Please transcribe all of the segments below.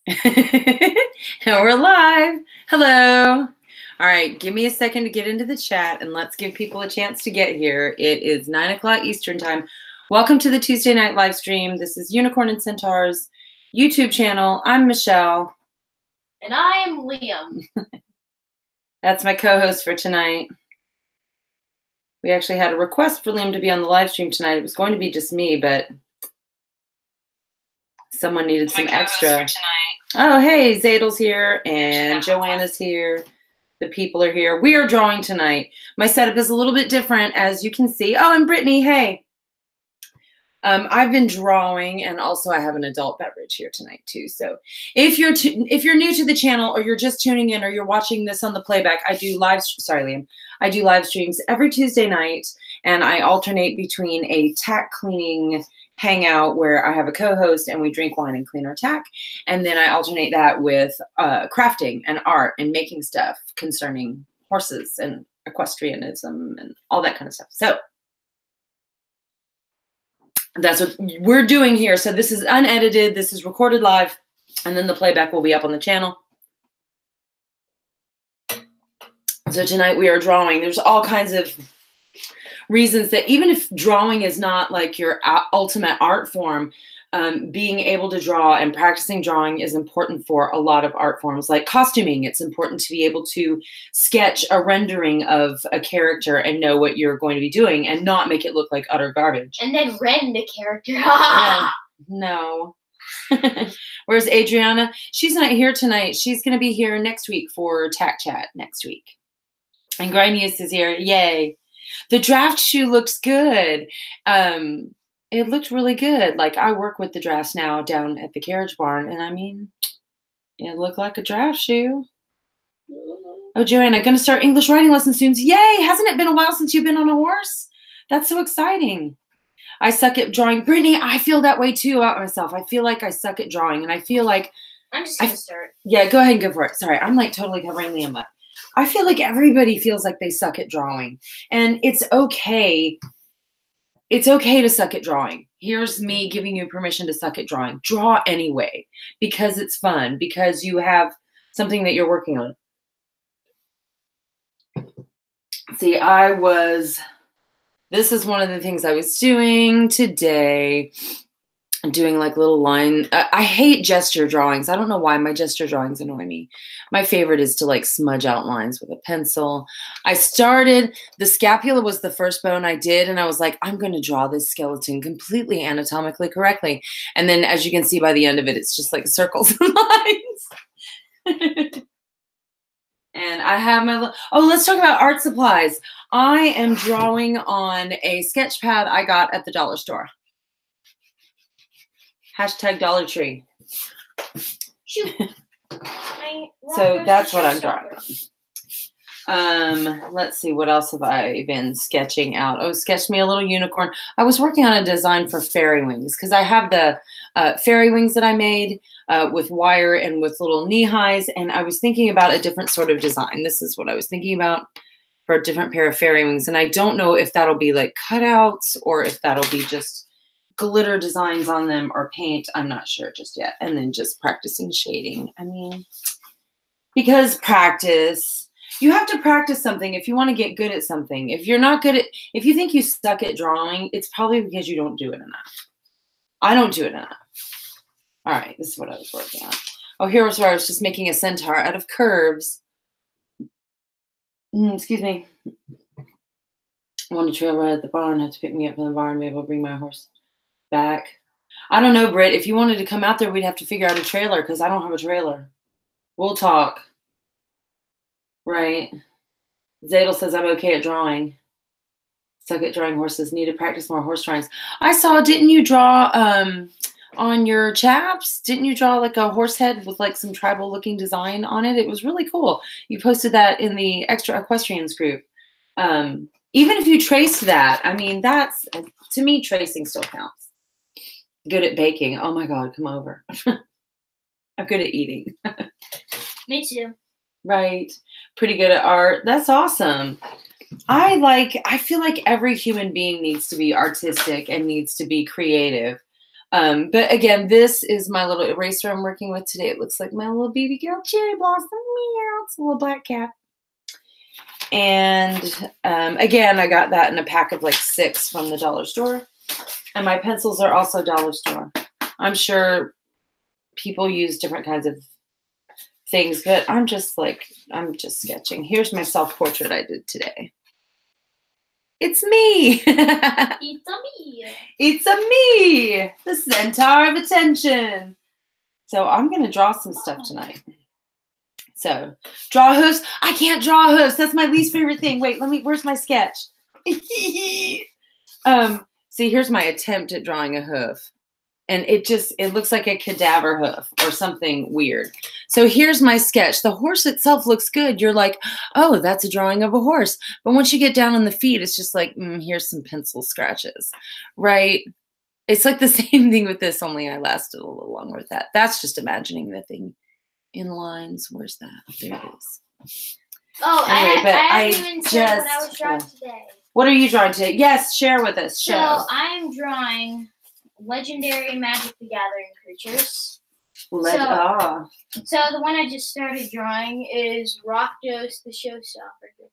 And we're live. Hello. All right, give me a second to get into the chat and let's give people a chance to get here. It is 9 o'clock Eastern time. Welcome to the Tuesday night live stream. This is Unicorn and Centaur's YouTube channel. I'm Michelle. And I am Liam. That's my co-host for tonight. We actually had a request for Liam to be on the live stream tonight. It was going to be just me, but someone needed some extra. Oh, hey, Zadel's here and Joanna's here. The people are here. We are drawing tonight. My setup is a little bit different, as you can see. Oh, and Brittany, hey. I've been drawing, and also I have an adult beverage here tonight too. So if you're new to the channel, or you're just tuning in, or you're watching this on the playback, I do live streams every Tuesday night, and I alternate between a tack cleaning hangout where I have a co-host and we drink wine and clean our tack, and then I alternate that with crafting and art and making stuff concerning horses and equestrianism and all that kind of stuff. So that's what we're doing here. So this is unedited, this is recorded live, and then the playback will be up on the channel. So tonight we are drawing. There's all kinds of reasons that even if drawing is not like your ultimate art form, being able to draw and practicing drawing is important for a lot of art forms. Like costuming, it's important to be able to sketch a rendering of a character and know what you're going to be doing and not make it look like utter garbage. And then rend the character. No. Where's Adriana? She's not here tonight. She's going to be here next week for Tack Chat next week. And Grimius is here. Yay. The draft shoe looks good. It looked really good. Like, I work with the drafts now down at the carriage barn, and I mean, it looked like a draft shoe. Oh, Joanna, gonna start English writing lessons soon. Yay! Hasn't it been a while since you've been on a horse? That's so exciting. I suck at drawing. Brittany, I feel that way too about myself. I feel like I suck at drawing, and I feel like I'm just gonna start. Yeah, go ahead and go for it. Sorry, I'm like totally covering Liam up. I feel like everybody feels like they suck at drawing, and it's okay. It's okay to suck at drawing. Here's me giving you permission to suck at drawing. Draw anyway, because it's fun, because you have something that you're working on. See, this is one of the things I was doing today. Doing like little line. I hate gesture drawings. I don't know why my gesture drawings annoy me. My favorite is to like smudge out lines with a pencil. The scapula was the first bone I did, and I was like, I'm going to draw this skeleton completely anatomically correctly. And then as you can see by the end of it, it's just like circles and lines. And I have my, let's talk about art supplies. I am drawing on a sketch pad I got at the dollar store. Hashtag Dollar Tree. Shoot. So that's what I'm drawing on. Let's see, what else have I been sketching out? Oh, sketch me a little unicorn. I was working on a design for fairy wings because I have the fairy wings that I made with wire and with little knee highs, and I was thinking about a different sort of design. This is what I was thinking about for a different pair of fairy wings, and I don't know if that'll be like cutouts or if that'll be just glitter designs on them or paint. I'm not sure just yet. And then just practicing shading. I mean, because practice, you have to practice something if you want to get good at something. If you're not good at, if you think you suck at drawing, it's probably because you don't do it enough. I don't do it enough. All right, this is what I was working on. Oh, here was where I was just making a centaur out of curves. Excuse me. I want to trail right at the barn. Have to pick me up from the barn. Maybe I'll bring my horse back. I don't know, Britt. If you wanted to come out there, we'd have to figure out a trailer because I don't have a trailer. We'll talk. Right. Zadel says I'm okay at drawing. Suck at drawing horses. Need to practice more horse drawings. I saw, didn't you draw on your chaps? Didn't you draw like a horse head with like some tribal looking design on it? It was really cool. You posted that in the Extra Equestrians group. Even if you traced that, I mean, that's, to me, tracing still counts. Good at baking. Oh my God, come over. I'm good at eating. Me too. Right. Pretty good at art. That's awesome. I feel like every human being needs to be artistic and needs to be creative. But again, this is my little eraser I'm working with today. It looks like my little baby girl cherry blossom. Meow. It's a little black cat. And again, I got that in a pack of like 6 from the dollar store. And my pencils are also dollar store. I'm sure people use different kinds of things, but I'm just sketching. Here's my self-portrait I did today. It's me. It's a me. It's a me, the Centaur of attention. So I'm going to draw some stuff tonight. So draw hoofs. I can't draw hoofs. That's my least favorite thing. Wait, where's my sketch? See, here's my attempt at drawing a hoof. And it looks like a cadaver hoof or something weird. So here's my sketch. The horse itself looks good. You're like, oh, that's a drawing of a horse. But once you get down on the feet, it's just like, here's some pencil scratches, right? It's like the same thing with this, only I lasted a little longer with that. That's just imagining the thing in lines. Where's that? There it is. Oh, Anyway, I haven't even said what I was drawing today. What are you drawing today? Yes, share with us. So I'm drawing legendary Magic the Gathering creatures. So the one I just started drawing is Rakdos the Showstopper.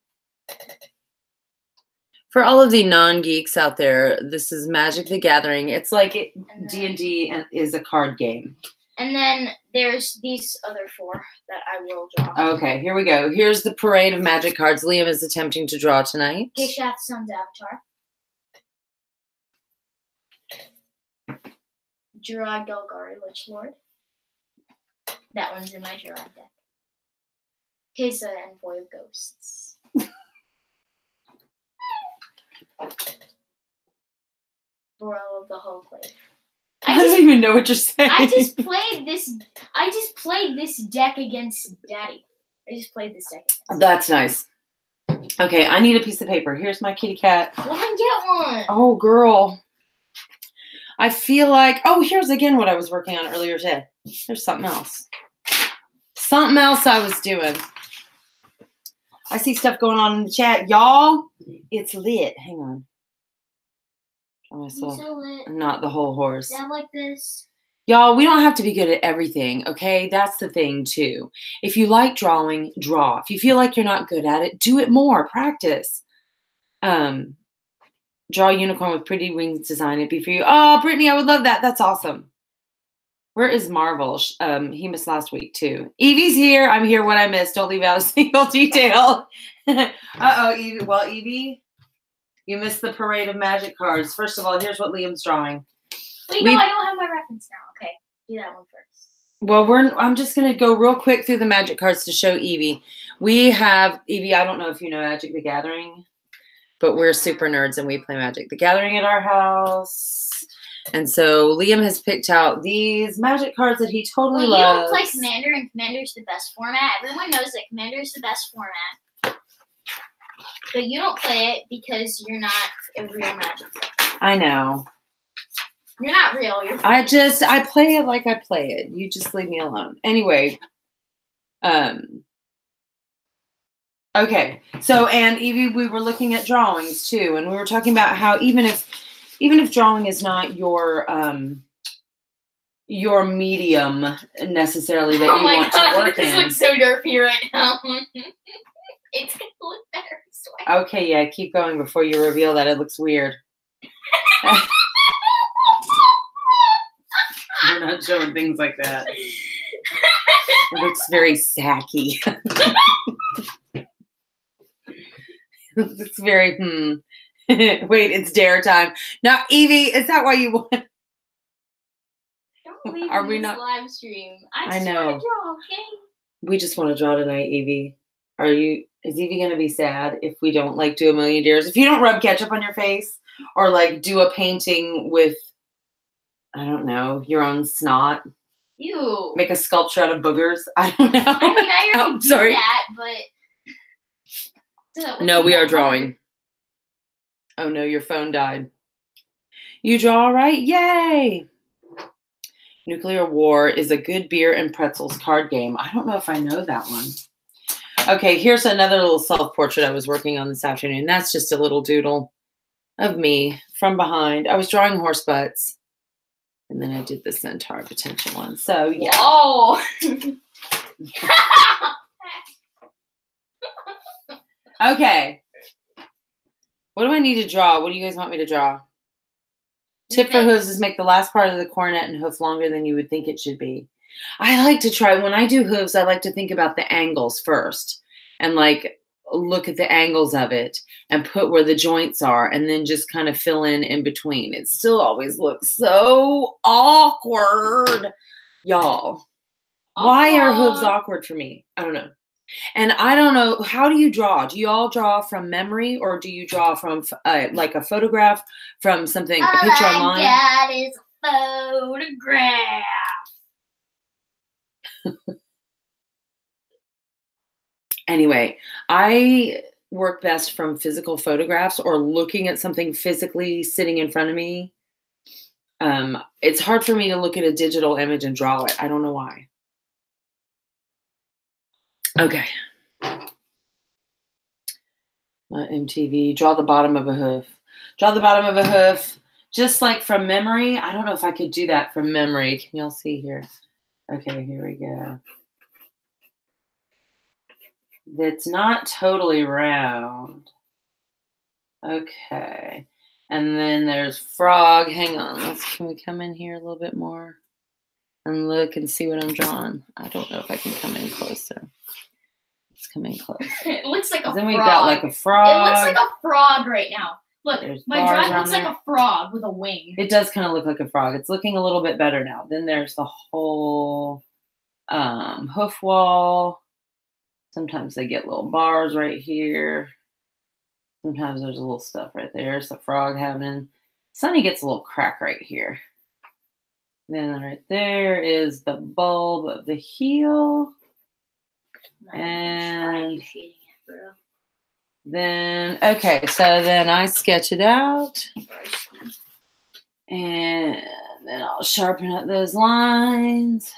For all of the non-geeks out there, this is Magic the Gathering. It's like D&D is a card game. And then there's these other 4 that I will draw. Okay, here we go. Here's the parade of magic cards Liam is attempting to draw tonight. Geshath Sun's Avatar. Gerard Golgari, Lich Lord. That one's in my Gerard deck. Kesa, Envoy of Ghosts. Borough of the Holclave. I don't even know what you're saying. I just played this deck against Daddy. I just played this deck. That's nice. Okay, I need a piece of paper. Here's my kitty cat. Well, then get one. Oh, girl. I feel like, here's again what I was working on earlier today. There's something else. Something else I was doing. I see stuff going on in the chat. Y'all, it's lit. Hang on. Myself. So lit. Not the whole horse. Yeah, like this. Y'all, we don't have to be good at everything, okay? That's the thing, too. If you like drawing, draw. If you feel like you're not good at it, do it more. Practice. Draw a unicorn with pretty wings design. It'd be for you. Oh, Brittany, I would love that. That's awesome. Where is Marvel? He missed last week, too. Evie's here. I'm here. What I missed. Don't leave out a single detail. Uh-oh, Evie. Well, Evie, you missed the parade of magic cards. First of all, here's what Liam's drawing. Wait, no, I don't have my reference now. Okay, do that one first. Well, I'm just going to go real quick through the magic cards to show Evie. We have, Evie, I don't know if you know Magic the Gathering, but we're super nerds and we play Magic the Gathering at our house. And so Liam has picked out these magic cards that he totally loves. You don't play Commander, and Commander's the best format. Everyone knows that Commander's the best format. But you don't play it because you're not a real Magic player. I know. You're not real. I play it like I play it. You just leave me alone. Anyway. Okay. So, and Evie, we were looking at drawings too, and we were talking about how even if drawing is not your medium necessarily that you want to work in. This looks so derpy right now. It's gonna look better. Okay, yeah, keep going before you reveal that it looks weird. We're not showing things like that. It looks very sacky. It looks very, Wait, it's dare time. Now, Evie, is that why you want? Don't leave Are we this not live stream? I know. Want to draw, okay? We just want to draw tonight, Evie. Is Evie gonna be sad if we don't like do a million dares? If you don't rub ketchup on your face or like do a painting with, I don't know, your own snot? Ew. Make a sculpture out of boogers? I don't know. I mean, I already did sorry. that, but No, we are drawing. Oh no, your phone died. You draw all right? Yay! Nuclear War is a good beer and pretzels card game. I don't know if I know that one. Okay, here's another little self-portrait I was working on this afternoon. That's just a little doodle of me from behind. I was drawing horse butts. And then I did the Centaur potential one. So, yeah. Oh. Okay. What do I need to draw? What do you guys want me to draw? Tip for hooves is make the last part of the cornet and hoof longer than you would think it should be. I like to try, when I do hooves, I like to think about the angles first and like look at the angles of it and put where the joints are and then just kind of fill in between. It still always looks so awkward, y'all. Why are hooves awkward for me? I don't know. And I don't know, how do you draw? Do you all draw from memory or do you draw from like a photograph from something, a picture online? All I got is a photograph. Anyway, I work best from physical photographs or looking at something physically sitting in front of me. It's hard for me to look at a digital image and draw it. I don't know why. Okay. MTV, draw the bottom of a hoof. Draw the bottom of a hoof, just like from memory. I don't know if I could do that from memory. Can y'all see here? Okay, here we go. It's not totally round. Okay. And then there's frog. Hang on. Can we come in here a little bit more and look and see what I'm drawing? I don't know if I can come in closer. Let's come in close. It looks like a frog. Then we've got like a frog. It looks like a frog right now. Look, my drawing looks like a frog with a wing. It does kind of look like a frog. It's looking a little bit better now. Then there's the whole hoof wall. Sometimes they get little bars right here. Sometimes there's a little stuff right there. It's the frog happening. Sunny gets a little crack right here. Then right there is the bulb of the heel. And then, okay, so then I sketch it out. And then I'll sharpen up those lines.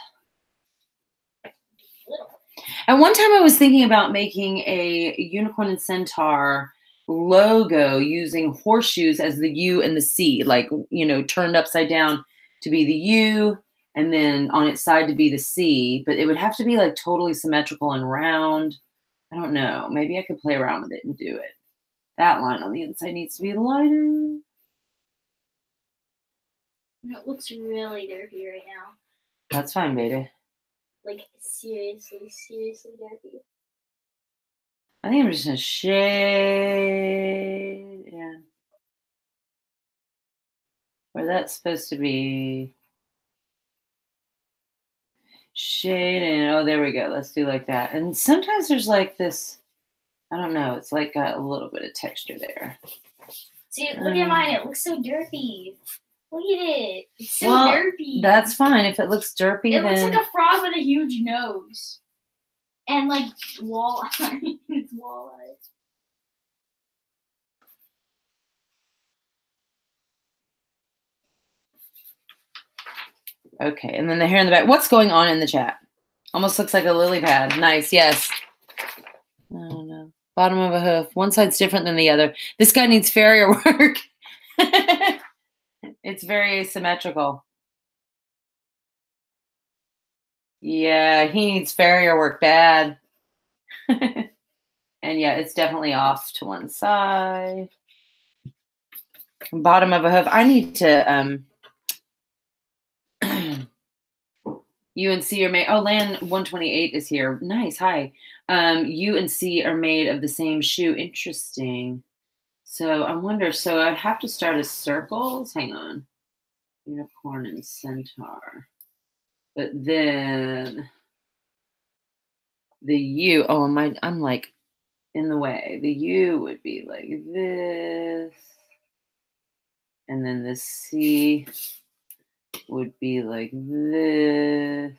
At one time I was thinking about making a unicorn and centaur logo using horseshoes as the U and the C, like, you know, turned upside down to be the U and then on its side to be the C, but it would have to be like totally symmetrical and round. I don't know. Maybe I could play around with it and do it. That line on the inside needs to be lighter. It looks really dirty right now. That's fine, baby. Like, seriously dirty. I think I'm just going to shade. Yeah. Where that's supposed to be. Shade and, oh, there we go. Let's do like that. And sometimes there's like this, I don't know. It's like got a little bit of texture there. See, look at mine. It looks so dirty. Look at it. It's so dirty. That's fine. If it looks derpy, it looks like a frog with a huge nose. And like walleye. It's walleye. Okay, and then the hair in the back. What's going on in the chat? Almost looks like a lily pad. Nice, yes. I don't know. Bottom of a hoof. One side's different than the other. This guy needs farrier work. It's very asymmetrical. Yeah, he needs farrier work bad. And yeah, it's definitely off to one side. Bottom of a hoof. I need to U and C are made. Oh, Land 128 is here. Nice. Hi. U and C are made of the same shoe. Interesting. So I wonder. So I'd have to start as circles. Hang on. Unicorn and centaur. But then the U. Oh, I'm like in the way. The U would be like this, and then the C would be like this.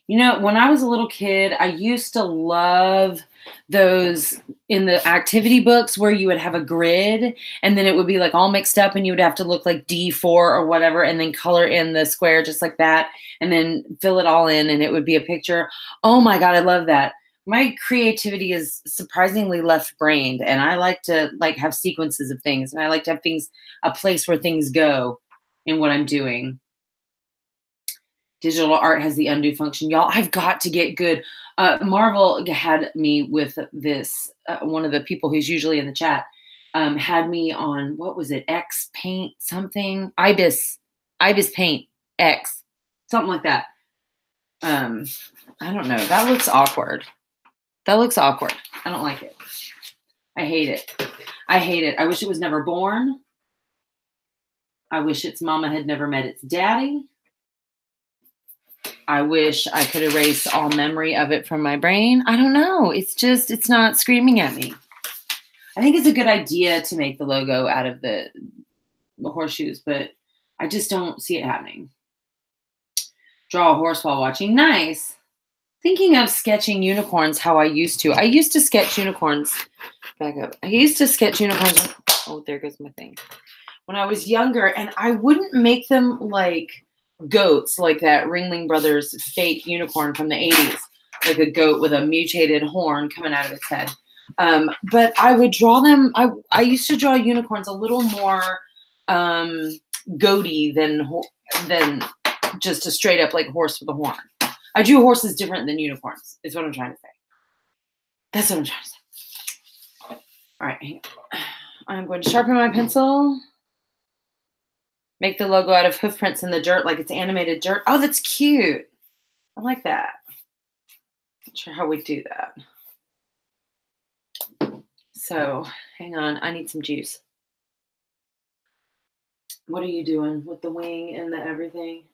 You know, when I was a little kid, I used to love those in the activity books where you would have a grid and then it would be like all mixed up and you would have to look like D4 or whatever and then color in the square just like that and then fill it all in and it would be a picture. Oh my God, I love that. my creativity is surprisingly left-brained, and I like to have sequences of things, and I like to have a place where things go in what I'm doing. Digital art has the undo function. Y'all, I've got to get good. Marvel had me with this, one of the people who's usually in the chat, had me on, what was it? X Paint something? Ibis Paint X, something like that. I don't know. That looks awkward. That looks awkward. I don't like it. I hate it. I hate it. I wish it was never born. I wish its mama had never met its daddy. I wish I could erase all memory of it from my brain. I don't know. It's not screaming at me. I think it's a good idea to make the logo out of the horseshoes, but I just don't see it happening. Draw a horse while watching. Nice. Thinking of sketching unicorns how I used to. I used to sketch unicorns. Back up. I used to sketch unicorns. Oh, there goes my thing. When I was younger, and I wouldn't make them like goats, like that Ringling Brothers fake unicorn from the 80s, like a goat with a mutated horn coming out of its head. But I would draw them. I used to draw unicorns a little more goaty than just a straight up like horse with a horn. I drew horses different than unicorns, is what I'm trying to say. That's what I'm trying to say. All right, hang on. I'm going to sharpen my pencil. Make the logo out of hoof prints in the dirt, like it's animated dirt. Oh, that's cute. I like that. Not sure how we do that. So, hang on. I need some juice. What are you doing with the wing and the everything?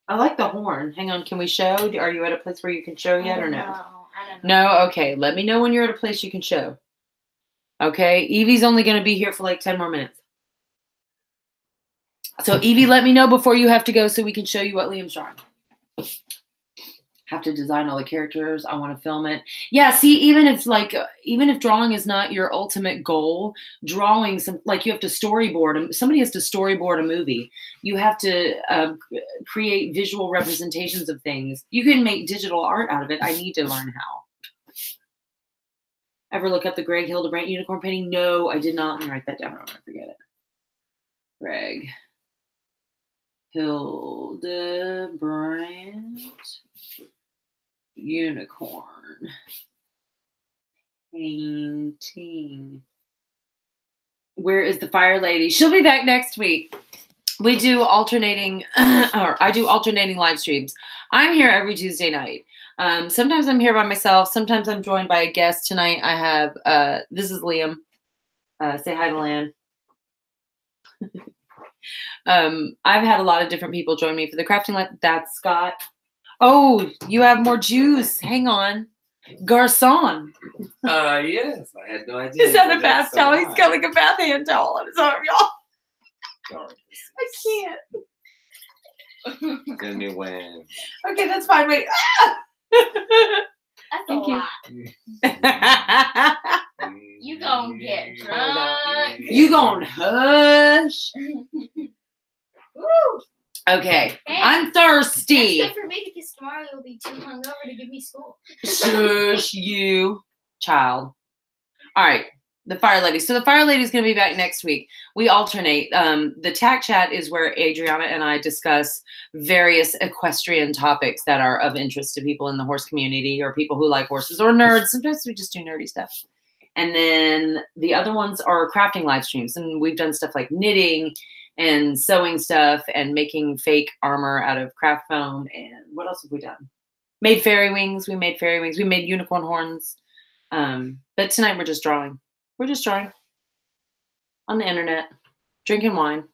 I like the horn. Hang on. Can we show? Are you at a place where you can show yet or no? I don't know. No? Okay. Let me know when you're at a place you can show. Okay. Evie's only going to be here for like 10 more minutes. So Evie, let me know before you have to go so we can show you what Liam's drawing. Have to design all the characters. I want to film it. Yeah, see, even if drawing is not your ultimate goal, drawing you have to storyboard. Somebody has to storyboard a movie. You have to create visual representations of things. You can make digital art out of it. I need to learn how. Ever look up the Greg Hildebrandt unicorn painting? No, I did not. Let me write that down. I don't want to forget it. Greg Hildebrandt unicorn painting. Where is the fire lady? She'll be back next week. We do alternating, or I do alternating live streams. I'm here every Tuesday night. Sometimes I'm here by myself. Sometimes I'm joined by a guest. Tonight I have, this is Liam. Say hi to Lan. I've had a lot of different people join me for the crafting. That's Scott. Oh, you have more juice. Hang on. Garcon. Yes. I had no idea. Is that a bath towel? He's got like a bath hand towel on his arm, y'all. I can't. Gonna be when. Okay, that's fine. Wait. That's a lot. You gonna get drunk. You gonna hush. Woo. Okay, Hey, I'm thirsty. That's good for me because tomorrow you'll be too hungover to give me school. Shush, you child. All right, the fire lady. So the fire lady is going to be back next week. We alternate. The TAC chat is where Adriana and I discuss various equestrian topics that are of interest to people in the horse community or people who like horses or nerds. Sometimes we just do nerdy stuff. And then the other ones are crafting live streams. And we've done stuff like knitting and sewing stuff and making fake armor out of craft foam. And what else have we done? Made fairy wings. We made fairy wings. We made unicorn horns. But tonight we're just drawing. We're just drawing on the internet, drinking wine.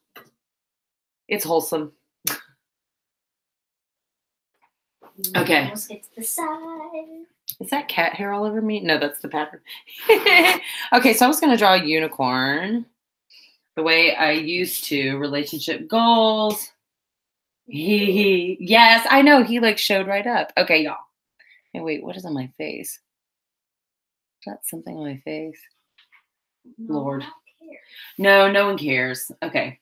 It's wholesome. Okay. Almost get to the side. Is that cat hair all over me? No, that's the pattern. Okay, so I was going to draw a unicorn the way I used to. Relationship goals. Yes, I know. He like showed right up. Okay, y'all. Hey, wait, what is on my face? Is that something on my face? No, Lord. I don't care. No, no one cares. Okay.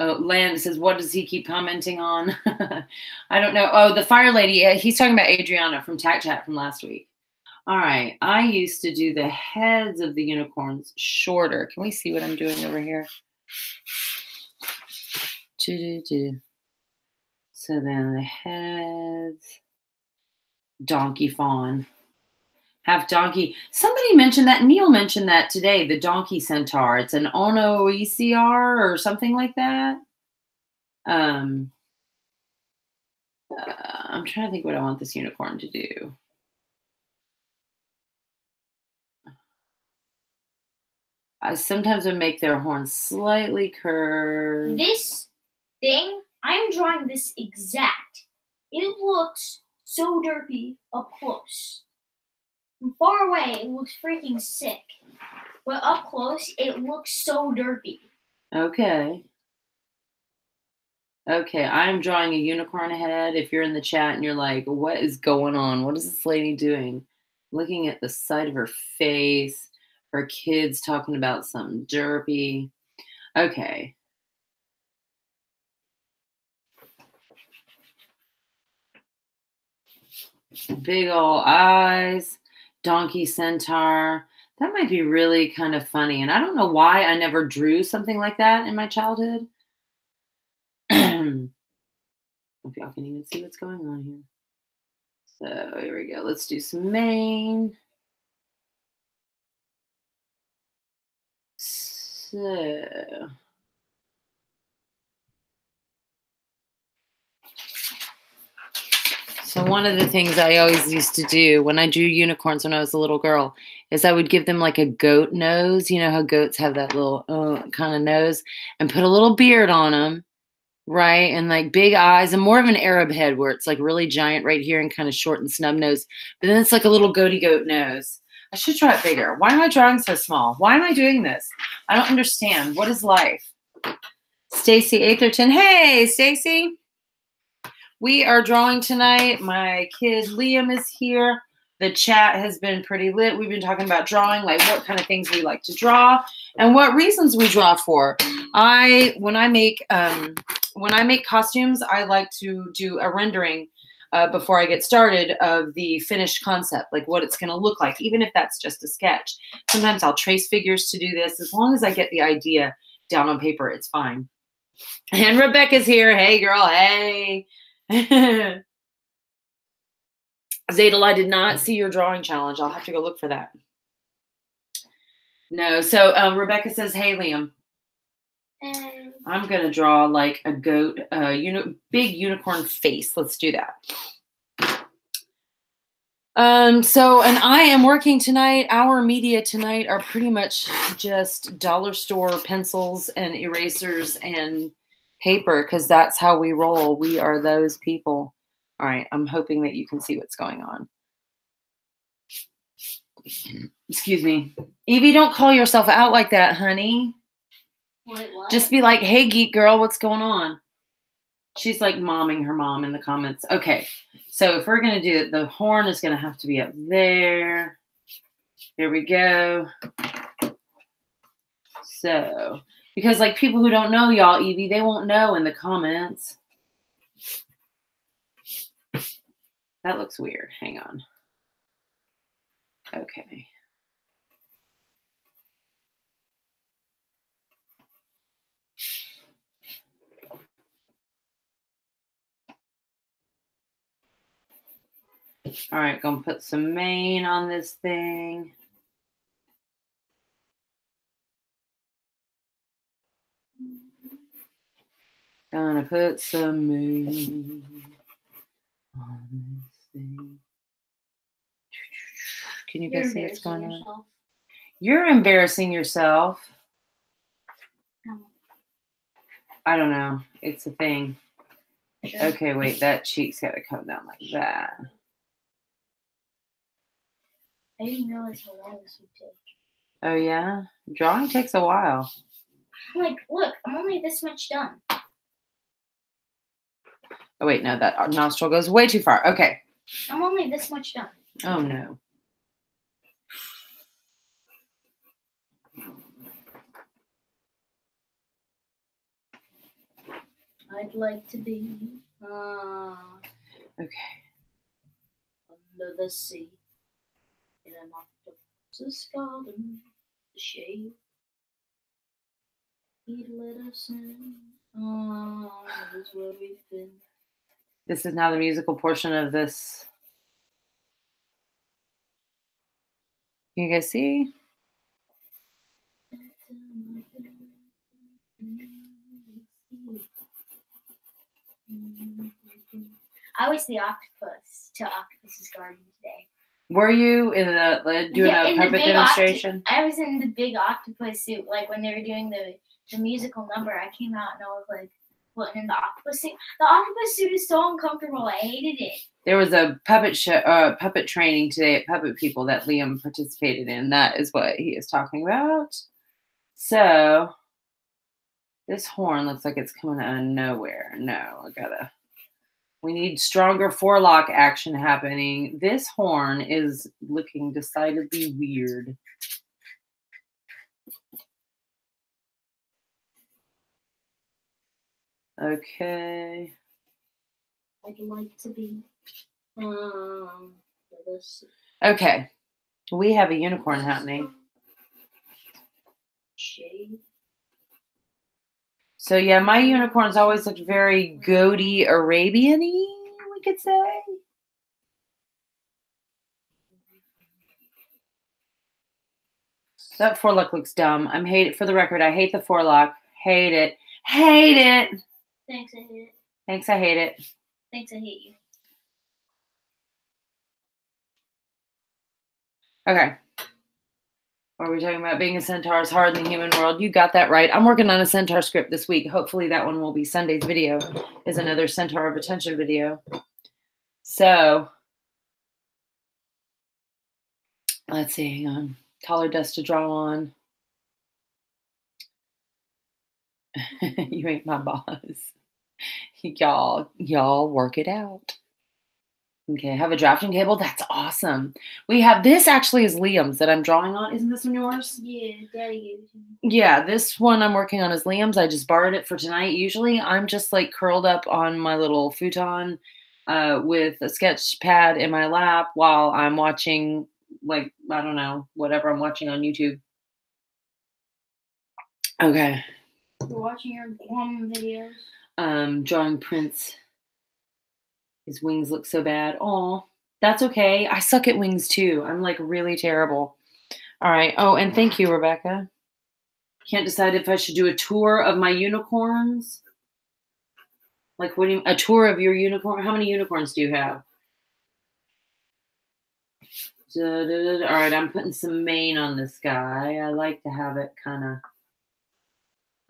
Oh, Land says, what does he keep commenting on? I don't know. Oh, the fire lady. He's talking about Adriana from Tac Chat from last week. All right. I used to do the heads of the unicorns shorter. Can we see what I'm doing over here? So then the heads, donkey fawn. Have donkey. Somebody mentioned that. Neil mentioned that today. The donkey centaur. It's an Ono ECR or something like that. I'm trying to think what I want this unicorn to do. I sometimes would make their horns slightly curved. This thing, I'm drawing this exact. It looks so derpy up close. From far away, it looks freaking sick. But up close, it looks so derpy. Okay. Okay, I'm drawing a unicorn head. If you're in the chat and you're like, what is going on? What is this lady doing? Looking at the side of her face. Her kids talking about something derpy. Okay. Big ol' eyes. Donkey centaur. That might be really kind of funny. And I don't know why I never drew something like that in my childhood. If y'all can even see what's going on here. So here we go. Let's do some mane. So one of the things I always used to do when I drew unicorns when I was a little girl is I would give them like a goat nose. You know how goats have that little kind of nose, and put a little beard on them. Right, and like big eyes and more of an Arab head where it's like really giant right here and kind of short and snub nose. But then it's like a little goaty goat nose. I should try it bigger. Why am I drawing so small? Why am I doing this? I don't understand. What is life? Stacy 813. Hey, Stacy. We are drawing tonight. My kid Liam is here. The chat has been pretty lit. We've been talking about drawing, like what kind of things we like to draw and what reasons we draw for. When I make costumes, I like to do a rendering before I get started of the finished concept, like what it's going to look like, even if that's just a sketch. Sometimes I'll trace figures to do this. As long as I get the idea down on paper, it's fine. And Rebecca's here. Hey, girl. Hey. Zadel, I did not see your drawing challenge. I'll have to go look for that. No. So Rebecca says, hey, Liam. I'm going to draw like a goat, big unicorn face. Let's do that. And I am working tonight. Our media tonight are pretty much just dollar store pencils and erasers and paper because that's how we roll. We are those people. All right. I'm hoping that you can see what's going on. Excuse me. Evie, don't call yourself out like that, honey. Wait, what? Just be like, hey, geek girl, what's going on? She's like momming her mom in the comments. Okay. So if we're going to do it, the horn is going to have to be up there. Here we go. So, because like people who don't know y'all, Evie, they won't know in the comments. That looks weird. Hang on. Okay. All right, gonna put some mane on this thing. Gonna put some mane on this thing. Can you guys see what's going on? You're embarrassing yourself. No. I don't know. It's a thing. Sure. Okay, wait. That cheek's got to come down like that. I didn't realize how long this would take. Oh, yeah? Drawing takes a while. Like, look, I'm only this much done. Oh, wait. No, that nostril goes way too far. Okay. I'm only this much done. Oh, no. I'd like to be Okay. under the sea in an octopus's garden. The shade he'd let us in. Is where we've been. This is now the musical portion of this. Can you guys see? I was the octopus to Octopus's Garden today. Were you in the doing a puppet demonstration? I was in the big octopus suit. Like when they were doing the musical number, I came out and I was like putting in the octopus suit. The octopus suit is so uncomfortable. I hated it. There was a puppet show, puppet training today at Puppet People that Liam participated in. That is what he is talking about. So this horn looks like it's coming out of nowhere. No, we need stronger forelock action happening. This horn is looking decidedly weird. Okay. I'd like to be. Okay. We have a unicorn happening. Shade. So yeah, my unicorns always looked very goaty Arabian-y, we could say. That forelock looks dumb. For the record, I hate the forelock. Hate it. Hate it. Thanks, I hate it. Thanks, I hate it. Thanks, I hate you. Okay. What are we talking about? Being a centaur is hard in the human world. You got that right. I'm working on a centaur script this week. Hopefully that one will be Sunday's video, is another Centaur of Attention video. So, let's see. Hang on. Color dust to draw on. You ain't my boss. Y'all work it out. Okay, I have a drafting table. That's awesome. We have this actually is Liam's that I'm drawing on. Isn't this one yours? Yeah, Daddy gave it to me. Yeah, this one I'm working on is Liam's. I just borrowed it for tonight. Usually I'm just like curled up on my little futon with a sketch pad in my lap while I'm watching, like, I don't know, whatever I'm watching on YouTube. Okay. You're watching your Guam videos? Drawing Prince. His wings look so bad. Oh, that's okay. I suck at wings too. I'm like really terrible. All right. Oh, and thank you, Rebecca. Can't decide if I should do a tour of my unicorns. Like, what do you, a tour of your unicorn? How many unicorns do you have? All right, I'm putting some mane on this guy. I like to have it kind of.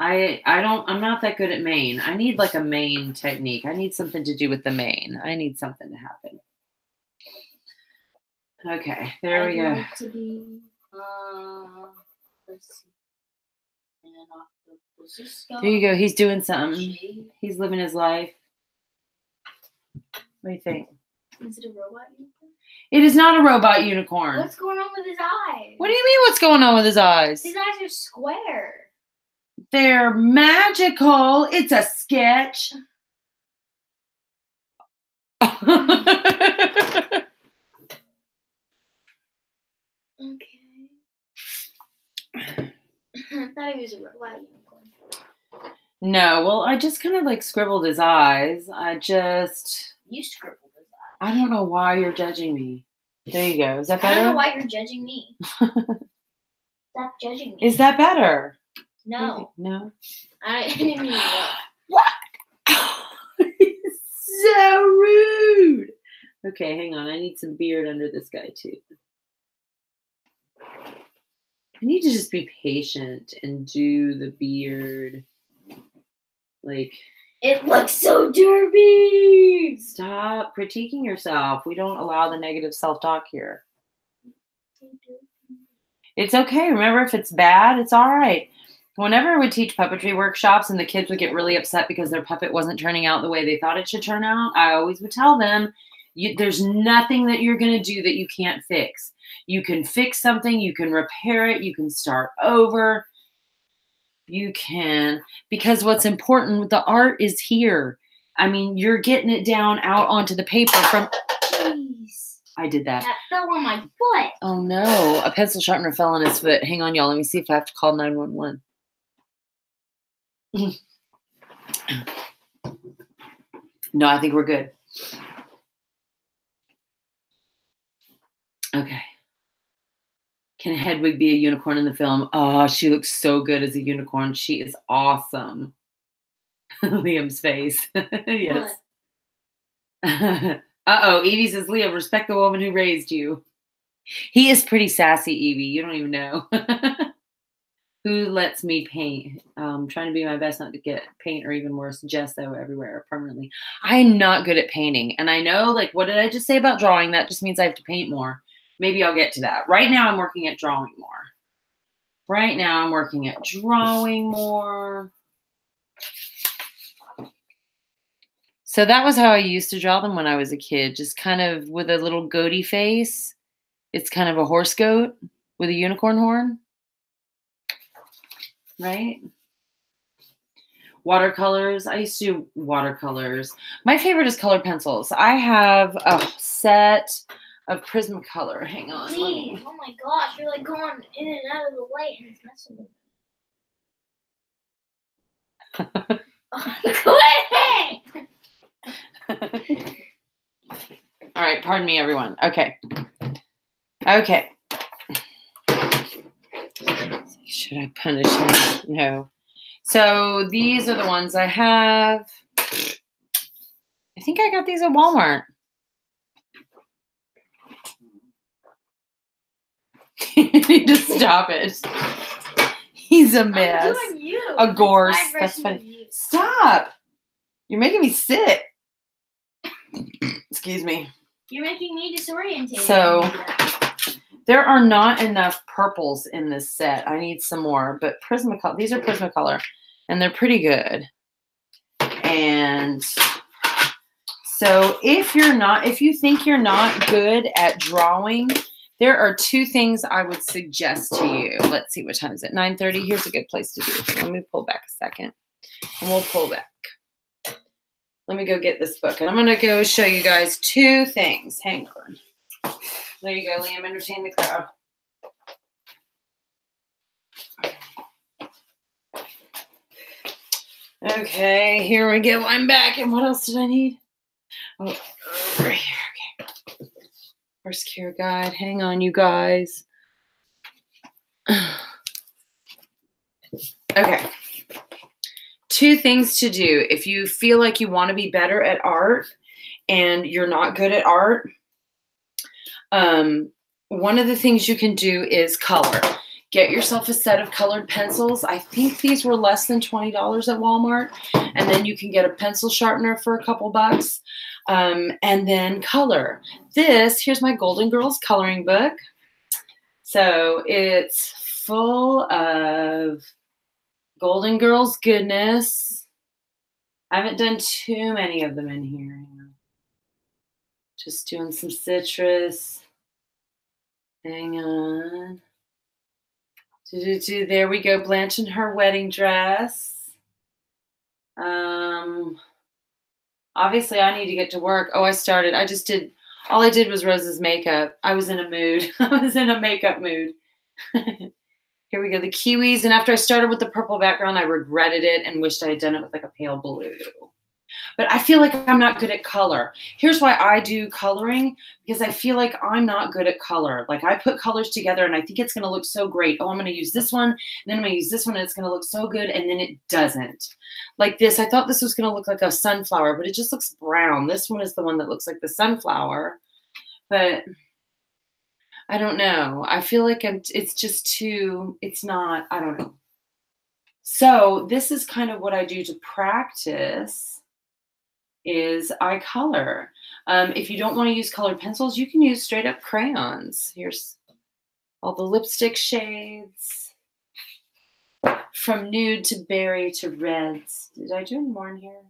I'm not that good at mane. I need like a mane technique. I need something to do with the mane. I need something to happen. Okay, there we go. Like to be, let's see. There you go. He's doing something. He's living his life. What do you think? Is it a robot unicorn? It is not a robot unicorn. What's going on with his eyes? What do you mean what's going on with his eyes? His eyes are square. They're magical. It's a sketch. Okay. I thought he was a robot unicorn. No, well, I just kind of like scribbled his eyes. You scribbled his eyes. I don't know why you're judging me. There you go. Is that better? I don't know why you're judging me. Stop judging me. Is that better? No. No. I didn't mean that. What? So rude. Okay, hang on. I need some beard under this guy too. I need to just be patient and do the beard. Like, it looks so derpy. Stop critiquing yourself. We don't allow the negative self-talk here. It's okay. Remember, if it's bad, it's all right. Whenever I would teach puppetry workshops and the kids would get really upset because their puppet wasn't turning out the way they thought it should turn out, I always would tell them, there's nothing that you're going to do that you can't fix. You can fix something. You can repair it. You can start over. You can, because what's important, the art is here. I mean, you're getting it down out onto the paper from. Jeez. I did that. That fell on my foot. Oh no, a pencil sharpener fell on his foot. Hang on, y'all. Let me see if I have to call 911. No, I think we're good. Okay. Can Hedwig be a unicorn in the film? Oh, she looks so good as a unicorn. She is awesome. Liam's face. Yes. Uh-oh, Evie says, Liam, respect the woman who raised you. He is pretty sassy, Evie. You don't even know. Who lets me paint? Trying to be my best not to get paint or even worse, gesso everywhere permanently. I'm not good at painting. And I know, like, what did I just say about drawing? That just means I have to paint more. Maybe I'll get to that. Right now I'm working at drawing more. Right now I'm working at drawing more. So that was how I used to draw them when I was a kid. Just kind of with a little goatee face. It's kind of a horse goat with a unicorn horn. Right? Watercolors. I used to do watercolors. My favorite is colored pencils. I have a set of Prismacolor. Hang on. Please. Oh my gosh, you're like going in and out of the light and it's messing with me. Quit! All right, pardon me, everyone. Okay. Okay. Should I punish him? No. So these are the ones I have. I think I got these at Walmart. You need to stop it. He's a mess. I'm doing you. A gorse. That's funny. Stop. You're making me sick. Excuse me. You're making me disoriented. So there are not enough purples in this set. I need some more. But Prismacolor, these are Prismacolor, and they're pretty good. And so if you think you're not good at drawing, there are two things I would suggest to you. Let's see, what time is it? 9:30. Here's a good place to do it. Let me pull back a second, and we'll pull back. Let me go get this book, and I'm going to go show you guys two things. Hang on. There you go, Liam. Entertain the crowd. Okay, here we go. I'm back. And what else did I need? Oh, over here. Okay. First care guide. Hang on, you guys. Okay. Two things to do. If you feel like you want to be better at art and you're not good at art, one of the things you can do is color. Get yourself a set of colored pencils. I think these were less than $20 at Walmart. And then you can get a pencil sharpener for a couple bucks. And then color. Here's my Golden Girls coloring book. So it's full of Golden Girls goodness. I haven't done too many of them in here. Just doing some citrus. Hang on. There we go. Blanche in her wedding dress. Obviously, I need to get to work. Oh, all I did was Rose's makeup. I was in a mood. I was in a makeup mood. Here we go. The kiwis. And after I started with the purple background, I regretted it and wished I had done it with like a pale blue. But I feel like I'm not good at color. Here's why I do coloring, because I feel like I'm not good at color. Like I put colors together and I think it's going to look so great. Oh, I'm going to use this one, and then I'm going to use this one, and it's going to look so good, and then it doesn't. Like this, I thought this was going to look like a sunflower, but it just looks brown. This one is the one that looks like the sunflower, but I don't know. I feel like it's just too, it's not, I don't know. So this is kind of what I do to practice. Is I color. If you don't want to use colored pencils, you can use straight up crayons. Here's all the lipstick shades. From nude to berry to reds. Did I do any more in here?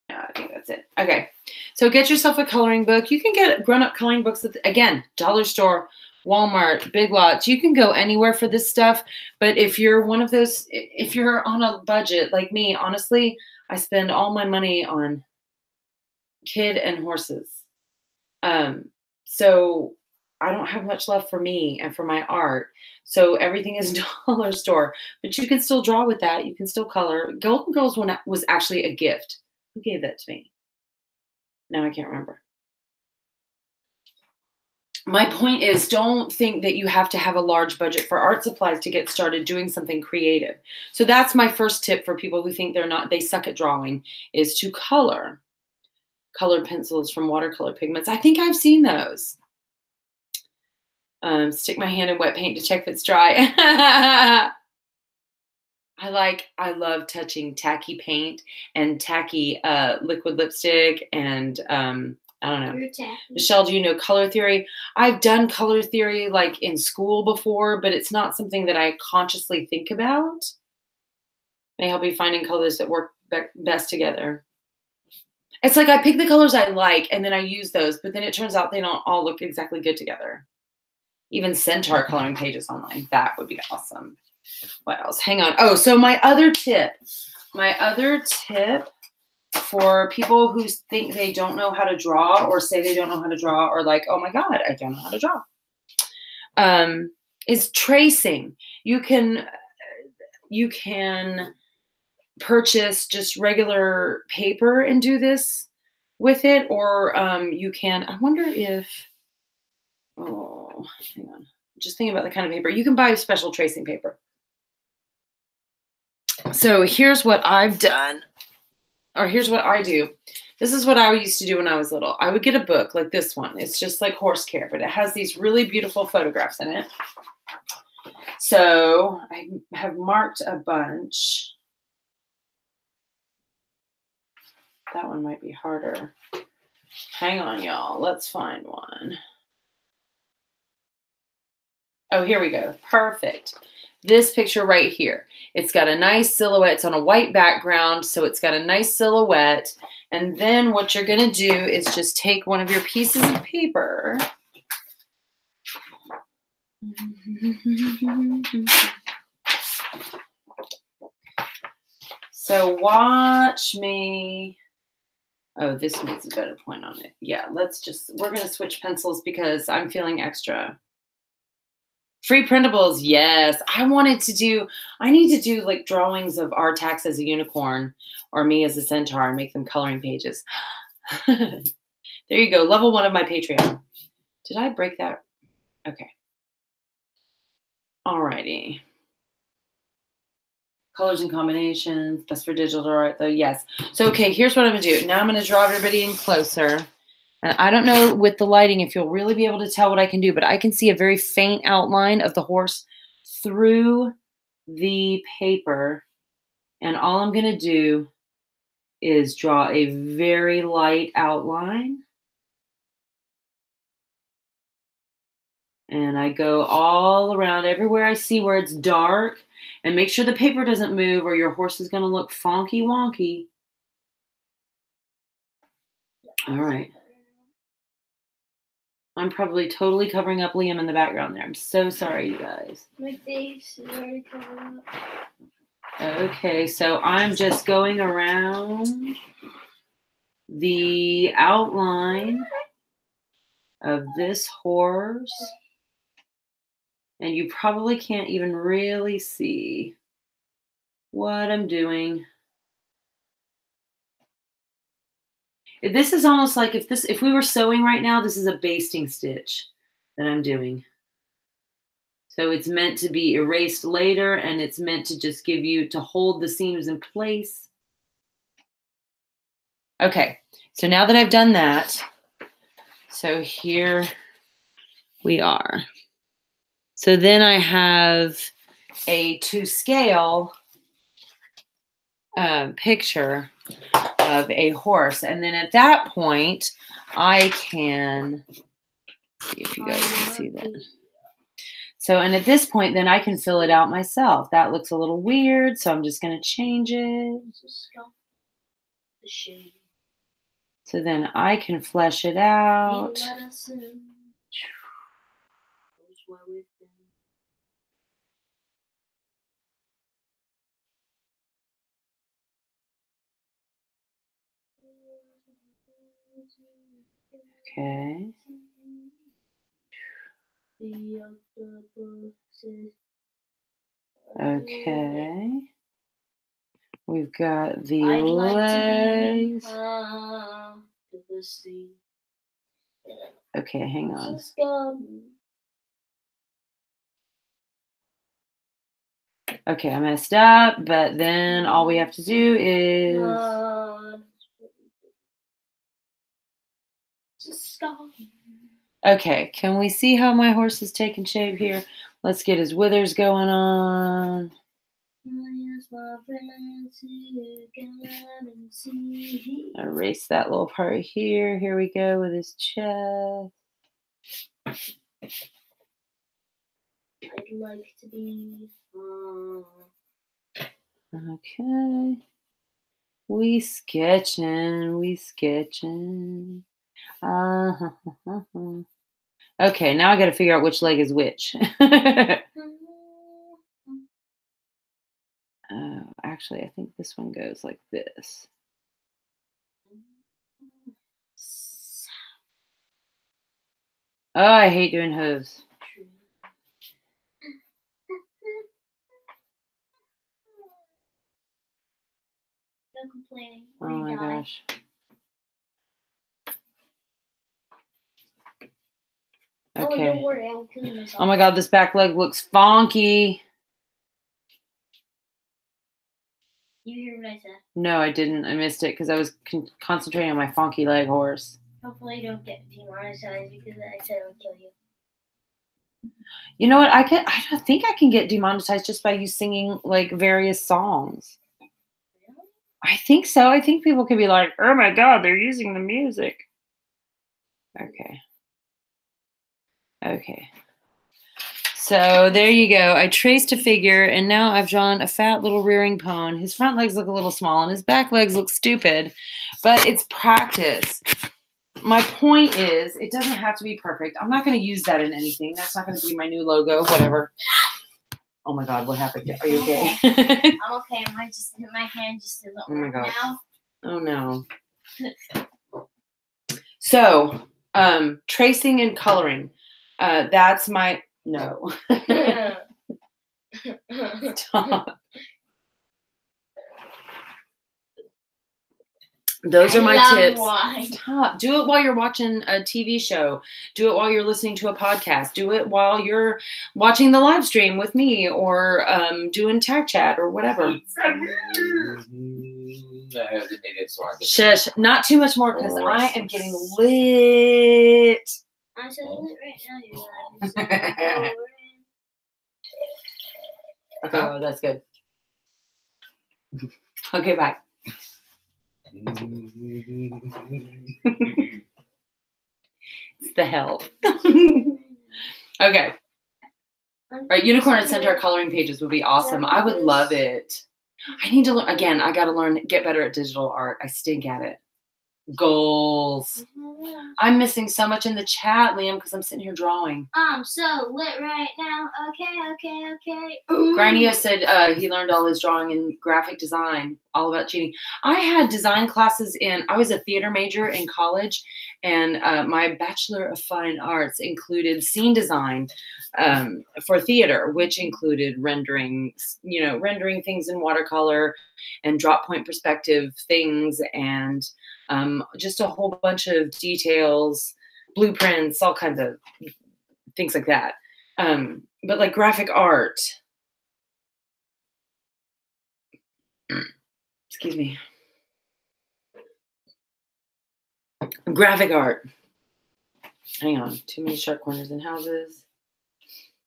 No, I think that's it. Okay. So get yourself a coloring book. You can get grown-up coloring books at, again, dollar store, Walmart, Big Lots. You can go anywhere for this stuff. But if you're one of those, if you're on a budget like me, honestly, I spend all my money on kid and horses. So I don't have much left for me and for my art. So everything is dollar store, but you can still draw with that. You can still color. Golden Girls one was actually a gift. Who gave that to me? No, I can't remember. My point is, don't think that you have to have a large budget for art supplies to get started doing something creative. So that's my first tip for people who think they suck at drawing, is to color. Colored pencils from watercolor pigments. I think I've seen those. Stick my hand in wet paint to check if it's dry. I love touching tacky paint and tacky liquid lipstick and I don't know. Michelle, do you know color theory? I've done color theory like in school before, but it's not something that I consciously think about. May help you finding colors that work best together. It's like I pick the colors I like and then I use those, but then it turns out they don't all look exactly good together. Even Centaur coloring pages online. That would be awesome. What else? Hang on. Oh, so my other tip for people who think they don't know how to draw or say they don't know how to draw or like, oh my God, I don't know how to draw, is tracing. You can purchase just regular paper and do this with it, or you can, I wonder if, oh, hang on. Just thinking about the kind of paper. You can buy special tracing paper. So here's what I've done. Or here's what I do. This is what I used to do when I was little. I would get a book like this one. It's just like horse care, but it has these really beautiful photographs in it. So I have marked a bunch. That one might be harder. Hang on, y'all. Let's find one. Oh, here we go. Perfect. This picture right here. It's got a nice silhouette. It's on a white background, so it's got a nice silhouette. And then what you're going to do is just take one of your pieces of paper. So watch me. Oh, this needs a better point on it. Yeah, we're going to switch pencils because I'm feeling extra. Free printables, yes. I need to do like drawings of Artax as a unicorn or me as a centaur and make them coloring pages. There you go, level 1 of my Patreon. Did I break that? Okay. Alrighty. Colors and combinations, best for digital art though, yes. So, okay, here's what I'm gonna do. Now I'm gonna draw everybody in closer. And I don't know with the lighting if you'll really be able to tell what I can do, but I can see a very faint outline of the horse through the paper. And all I'm going to do is draw a very light outline. And I go all around everywhere I see where it's dark. And make sure the paper doesn't move or your horse is going to look funky wonky. All right. I'm probably totally covering up Liam in the background there. I'm so sorry, you guys. My face is already covered up. Okay, so I'm just going around the outline of this horse. And you probably can't even really see what I'm doing. This is almost like if we were sewing right now, this is a basting stitch that I'm doing. So it's meant to be erased later, and it's meant to just to hold the seams in place. Okay, so now that I've done that, so here we are. So then I have a to scale picture of a horse. And then at that point, I can see if you guys can see that. So, and at this point, then I can fill it out myself. That looks a little weird, so I'm just going to change it. So then I can flesh it out. Okay. Okay. We've got the legs. Okay, hang on. Okay, I messed up, but then all we have to do is... Okay, can we see how my horse is taking shape here? Let's get his withers going on. Erase that little part here. Here we go with his chest. I'd like to be... Okay. We sketching. Okay, now I got to figure out which leg is which. Actually, I think this one goes like this. Oh, I hate doing hooves. No complaining. Oh my gosh. Okay. Oh, don't worry, I'll kill myself. Oh my god, this back leg looks funky. You hear what I said? No, I didn't. I missed it because I was concentrating on my funky leg horse. Hopefully you don't get demonetized because I said I would kill you. You know what? I don't think I can get demonetized just by you singing like various songs. Really? I think so. I think people can be like, oh my god, they're using the music. Okay. Okay. So there you go. I traced a figure, and now I've drawn a fat little rearing pone. His front legs look a little small, and his back legs look stupid, but it's practice. My point is, it doesn't have to be perfect. I'm not going to use that in anything. That's not going to be my new logo, whatever. Oh my god, what happened? Are you okay? I'm okay. My hand just doesn't work now. Oh no. So, tracing and coloring. That's my... No. Stop. Those are my tips. Stop. Do it while you're watching a TV show. Do it while you're listening to a podcast. Do it while you're watching the live stream with me or doing tag chat or whatever. Shush. Not too much more because I am getting lit. I'm so lit right now. Okay, well, that's good. Okay, bye. It's the hell. Okay. All right, unicorn and centaur coloring pages would be awesome. I would love it. I need to learn again. I got to learn, get better at digital art. I stink at it. Goals. I'm missing so much in the chat, Liam, because I'm sitting here drawing. I'm so lit right now. Okay. Granio said he learned all his drawing and graphic design, all about cheating. I had design classes I was a theater major in college, and my Bachelor of Fine Arts included scene design for theater, which included rendering things in watercolor and drop point perspective things and just a whole bunch of details, blueprints, all kinds of things like that. But like graphic art, excuse me, graphic art. Hang on, too many sharp corners in houses.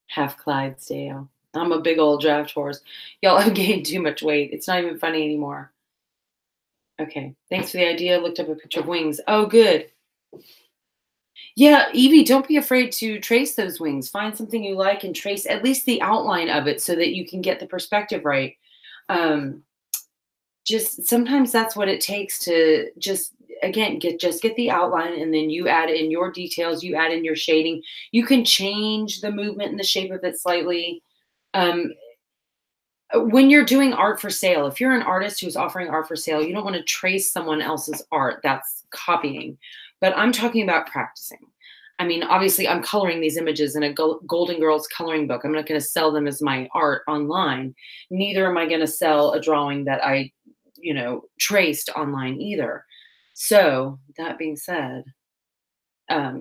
Half Clydesdale. I'm a big old draft horse. Y'all have gained too much weight. It's not even funny anymore. Okay, thanks for the idea. Looked up a picture of wings. Oh, good. Yeah, Evie, don't be afraid to trace those wings. Find something you like and trace at least the outline of it so that you can get the perspective right. Just sometimes that's what it takes to just again, just get the outline, and then you add in your details, you add in your shading. You can change the movement and the shape of it slightly. When you're doing art for sale, if you're an artist who's offering art for sale, you don't want to trace someone else's art. That's copying. But I'm talking about practicing. I mean, obviously, I'm coloring these images in a Golden Girls coloring book. I'm not going to sell them as my art online. Neither am I going to sell a drawing that I, traced online either. So that being said,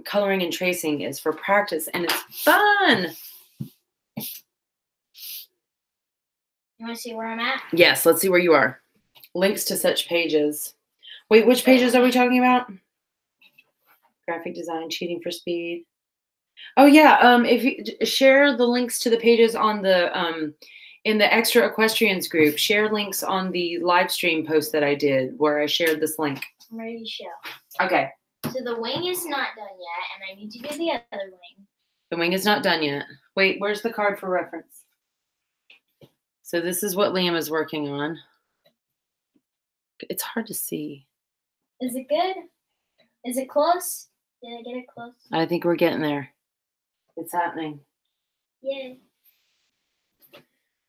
coloring and tracing is for practice, and it's fun. You want to see where I'm at? Yes, let's see where you are. Links to such pages. Wait, which pages are we talking about? Graphic design, cheating for speed. Oh yeah, if you share the links to the pages on the in the Extra Equestrians group, share links on the live stream post that I did where I shared this link. I'm ready to show. Okay. So the wing is not done yet, and I need to do the other wing. The wing is not done yet. Wait, where's the card for reference? So this is what Liam is working on. It's hard to see. Is it good? Is it close? Did I get it close? I think we're getting there. It's happening. Yeah.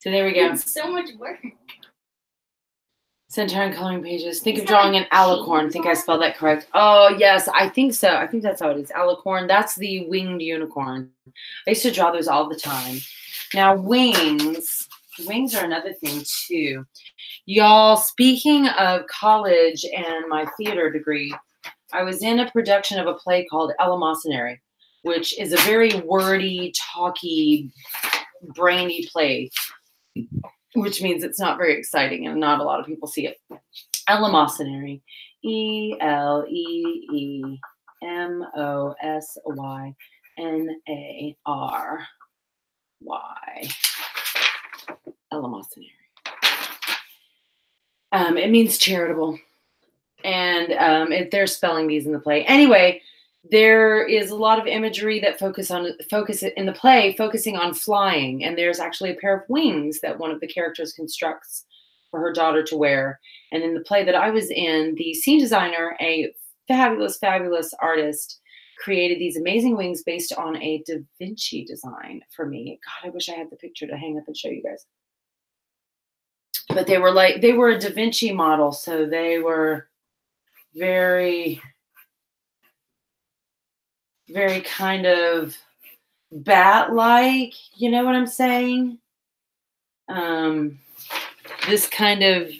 So there we go. It's so much work. Centaur and coloring pages. Think of drawing an alicorn. Think I spelled that correct. Oh, yes. I think so. I think that's how it is. Alicorn. That's the winged unicorn. I used to draw those all the time. Now, wings. Wings are another thing, too. Y'all, speaking of college and my theater degree, I was in a production of a play called Eleemosynary, which is a very wordy, talky, brainy play, which means it's not very exciting and not a lot of people see it. Eleemosynary. Eleemosynary. Eleemosynary. It means charitable. And they're spelling bees in the play. Anyway, there is a lot of imagery that focus in the play, focusing on flying. And there's actually a pair of wings that one of the characters constructs for her daughter to wear. And in the play that I was in, the scene designer, a fabulous, fabulous artist, created these amazing wings based on a Da Vinci design for me. God, I wish I had the picture to hang up and show you guys. But they were a Da Vinci model, so they were very, very kind of bat-like, you know what I'm saying? This kind of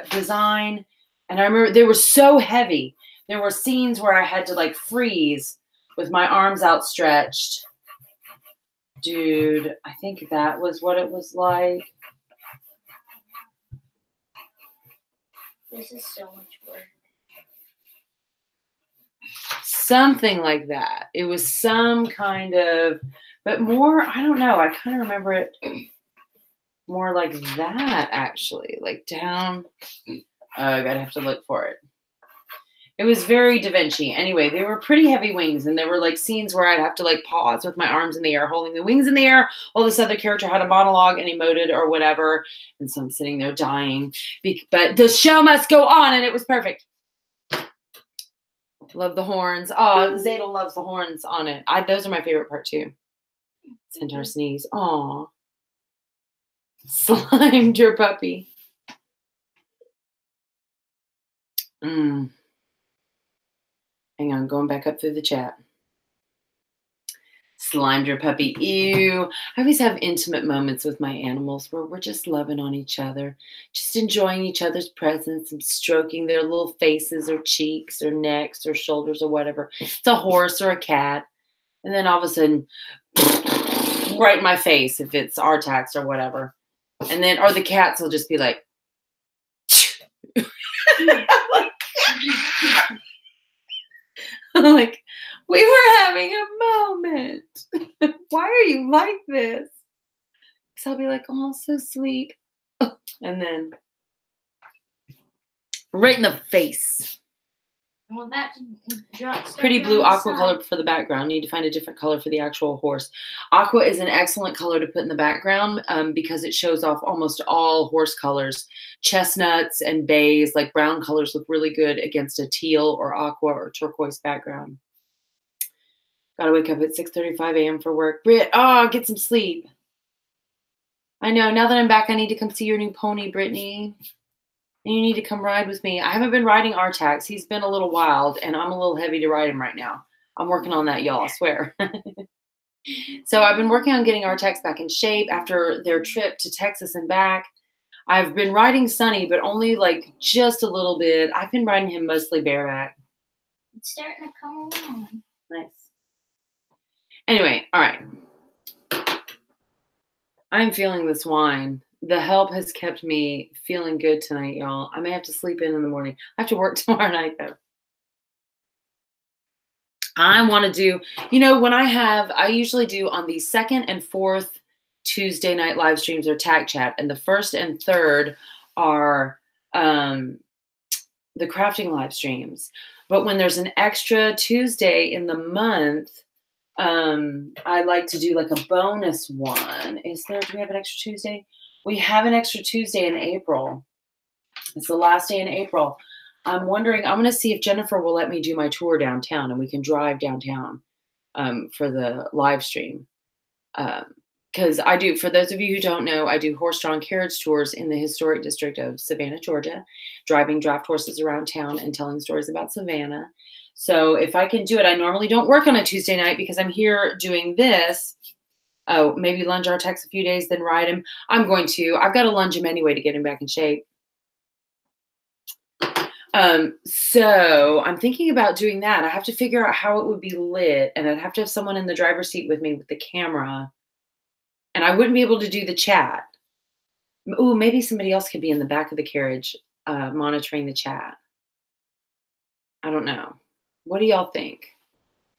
design. And I remember they were so heavy. There were scenes where I had to like freeze with my arms outstretched. Dude, I think that was what it was like. This is so much work. Something like that. It was some kind of, but more, I don't know. I kind of remember it more like that, actually. Like down. I gotta have to look for it. It was very Da Vinci. Anyway, they were pretty heavy wings, and there were like scenes where I'd have to like pause with my arms in the air, holding the wings in the air, while this other character had a monologue and emoted or whatever. And so I'm sitting there dying. But the show must go on, and it was perfect. Love the horns. Oh, Zadel loves the horns on it. Those are my favorite part too. Centaur sneeze. Aw. Slimed your puppy. Hang on, going back up through the chat. Slimed your puppy. Ew. I always have intimate moments with my animals where we're just loving on each other, just enjoying each other's presence and stroking their little faces or cheeks or necks or shoulders or whatever. It's a horse or a cat. And then all of a sudden, right in my face if it's Artax or whatever. And then, or the cats will just be like, like, we were having a moment. Why are you like this? So I'll be like, oh, so sweet. And then right in the face. Well, that Pretty blue aqua color for the background. Need to find a different color for the actual horse. Aqua is an excellent color to put in the background because it shows off almost all horse colors. Chestnuts and bays, like brown colors, look really good against a teal or aqua or turquoise background. Gotta wake up at 6:35 a.m. for work. Britt, get some sleep. I know. Now that I'm back, I need to come see your new pony, Brittany. And you need to come ride with me. I haven't been riding Artax. He's been a little wild, and I'm a little heavy to ride him right now. I'm working on that, y'all, I swear. So I've been working on getting Artax back in shape after their trip to Texas and back. I've been riding Sunny, but only like just a little bit. I've been riding him mostly bareback. It's starting to come along. Nice. Anyway, all right. I'm feeling this wine. The help has kept me feeling good tonight, y'all. I may have to sleep in the morning. I have to work tomorrow night, though. I want to do, when I usually do on the second and fourth Tuesday night live streams or tag chat, and the first and third are the crafting live streams. But when there's an extra Tuesday in the month, I like to do like a bonus one. Do we have an extra Tuesday? We have an extra Tuesday in April. It's the last day in April. I'm wondering, I'm going to see if Jennifer will let me do my tour downtown and we can drive downtown for the live stream. Because I do, for those of you who don't know, I do horse-drawn carriage tours in the historic district of Savannah, Georgia, driving draft horses around town and telling stories about Savannah. So if I can do it, I normally don't work on a Tuesday night because I'm here doing this. Oh, maybe lunge Artax a few days, then ride him. I'm going to. I've got to lunge him anyway to get him back in shape. So I'm thinking about doing that. I have to figure out how it would be lit, and I'd have to have someone in the driver's seat with me with the camera, and I wouldn't be able to do the chat. Ooh, maybe somebody else could be in the back of the carriage monitoring the chat. I don't know. What do y'all think?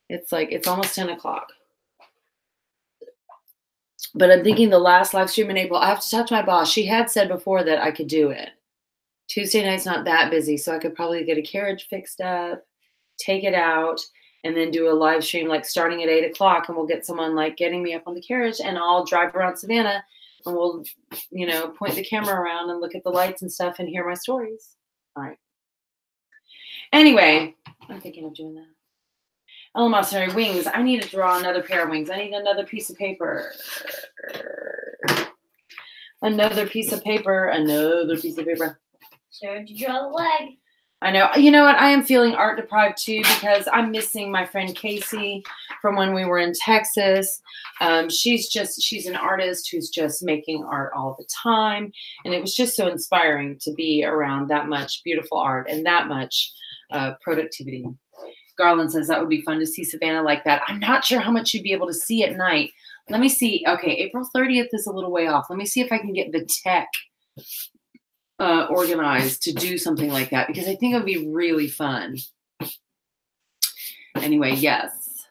It's almost 10 o'clock. But I'm thinking the last live stream in April, I have to talk to my boss. She had said before that I could do it. Tuesday night's not that busy, so I could probably get a carriage fixed up, take it out, and then do a live stream like starting at 8 o'clock, and we'll get someone like getting me up on the carriage, and I'll drive around Savannah, and we'll, point the camera around and look at the lights and stuff and hear my stories. All right. Anyway, I'm thinking of doing that. Elementary wings. I need to draw another pair of wings. I need another piece of paper. Another piece of paper. Another piece of paper. Sure, to draw the leg. I know. You know what? I am feeling art deprived too because I'm missing my friend Casey from when we were in Texas. She's an artist who's just making art all the time. And it was just so inspiring to be around that much beautiful art and that much productivity. Garland says that would be fun to see Savannah like that. I'm not sure how much you'd be able to see at night. Let me see. Okay, April 30th is a little way off. Let me see if I can get the tech organized to do something like that because I think it would be really fun. Anyway, yes.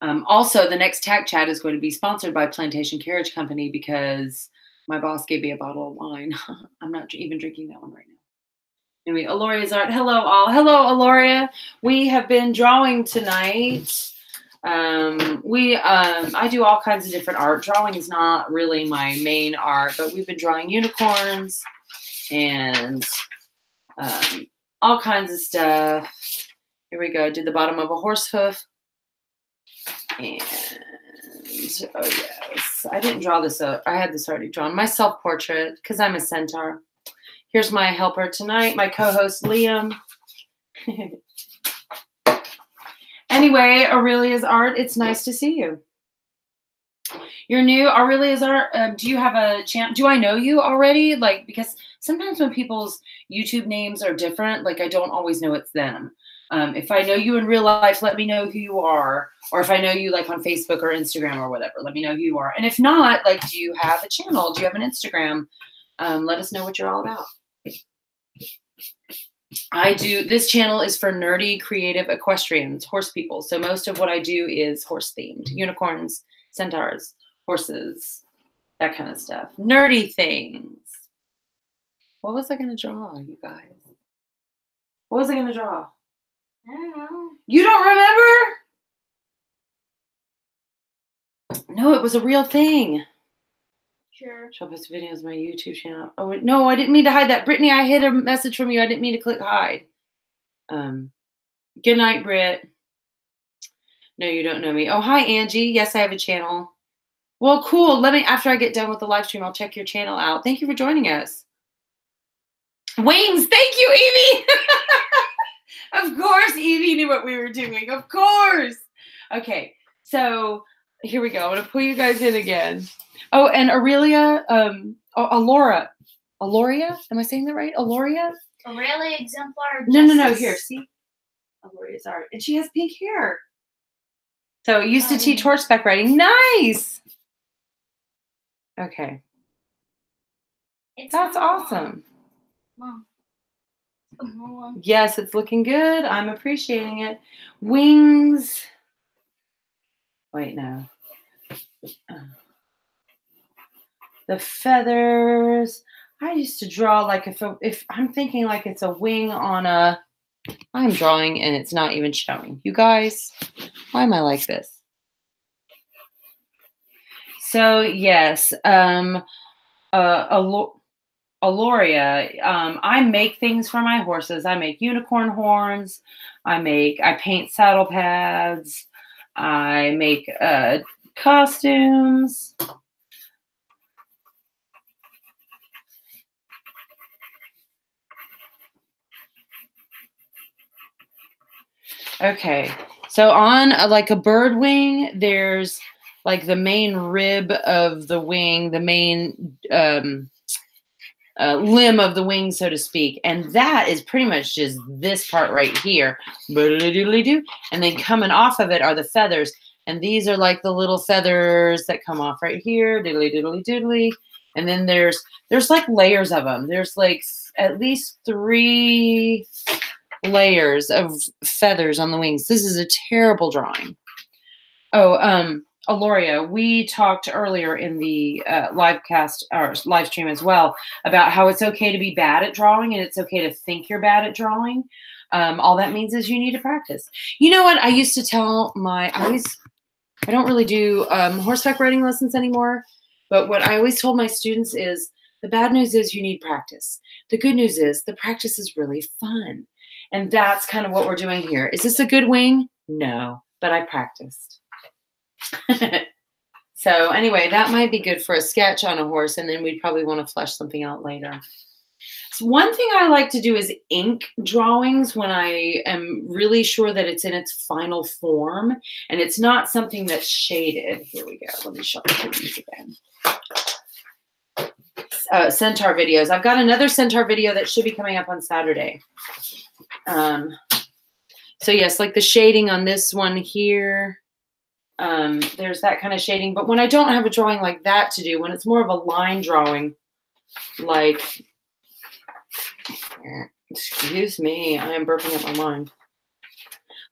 Also, the next tag chat is going to be sponsored by Plantation Carriage Company because my boss gave me a bottle of wine. I'm not even drinking that one right now. Anyway, Aloria's art. Hello, all. Hello, Aloria. We have been drawing tonight. I do all kinds of different art. Drawing is not really my main art, but we've been drawing unicorns and all kinds of stuff. Here we go. Did the bottom of a horse hoof. And, oh yes, I didn't draw this up. I had this already drawn. My self-portrait, because I'm a centaur. Here's my helper tonight, my co-host, Liam. Anyway, Aurelia's art, it's nice to see you. You're new, Aurelia's art. Do you have a channel? Do I know you already? Like, because sometimes when people's YouTube names are different, like I don't always know it's them. If I know you in real life, let me know who you are. Or if I know you like on Facebook or Instagram or whatever, let me know who you are. And if not, like, do you have a channel? Do you have an Instagram? Let us know what you're all about. This channel is for nerdy, creative equestrians, horse people. So most of what I do is horse themed, unicorns, centaurs, horses, that kind of stuff. Nerdy things. What was I going to draw, you guys? What was I going to draw? I don't know. You don't remember? No, it was a real thing. Sure. She'll post videos on my YouTube channel. Oh, no, I didn't mean to hide that. Brittany, I hid a message from you. I didn't mean to click hide. Good night, Britt. No, you don't know me. Oh, hi, Angie. Yes, I have a channel. Well, cool. Let me, after I get done with the live stream, I'll check your channel out. Thank you for joining us. Wings. Thank you, Evie. Of course, Evie knew what we were doing. Of course. Okay, so here we go. I'm going to pull you guys in again. Oh, and Aurelia, Aloria. Am I saying that right? Aloria? Aurelia exemplar. No. Here, see? Aloria's art. And she has pink hair. So used to teach horseback riding. Nice. Okay. That's awesome. Mom. Yes, it's looking good. I'm appreciating it. Wings. Wait, no. The feathers. I used to draw like if I'm thinking like it's a wing on a. I'm drawing and it's not even showing. You guys, why am I like this? So yes, Aloria, I make things for my horses. I make unicorn horns. I paint saddle pads. I make costumes. Okay, so on like a bird wing, there's like the main rib of the wing, the main limb of the wing, so to speak. And that is pretty much just this part right here. And then coming off of it are the feathers. And these are like the little feathers that come off right here. Diddly, diddly, diddly. And then there's like layers of them. There's like at least 3 layers of feathers on the wings. This is a terrible drawing. Oh, Aloria, we talked earlier in the live stream as well about how it's okay to be bad at drawing and it's okay to think you're bad at drawing. All that means is you need to practice. You know what? I used to tell I don't really do horseback riding lessons anymore, but what I always told my students is the bad news is you need practice. The good news is the practice is really fun. And that's kind of what we're doing here. Is this a good wing? No, but I practiced. So anyway, that might be good for a sketch on a horse, and then we'd probably want to flesh something out later. So one thing I like to do is ink drawings when I am really sure that it's in its final form, and it's not something that's shaded. Here we go. Let me show you these again. Centaur videos. I've got another Centaur video that should be coming up on Saturday. So yes, like the shading on this one here. There's that kind of shading. But when I don't have a drawing like that to do, when it's more of a line drawing, like, excuse me, I am burping up my mind.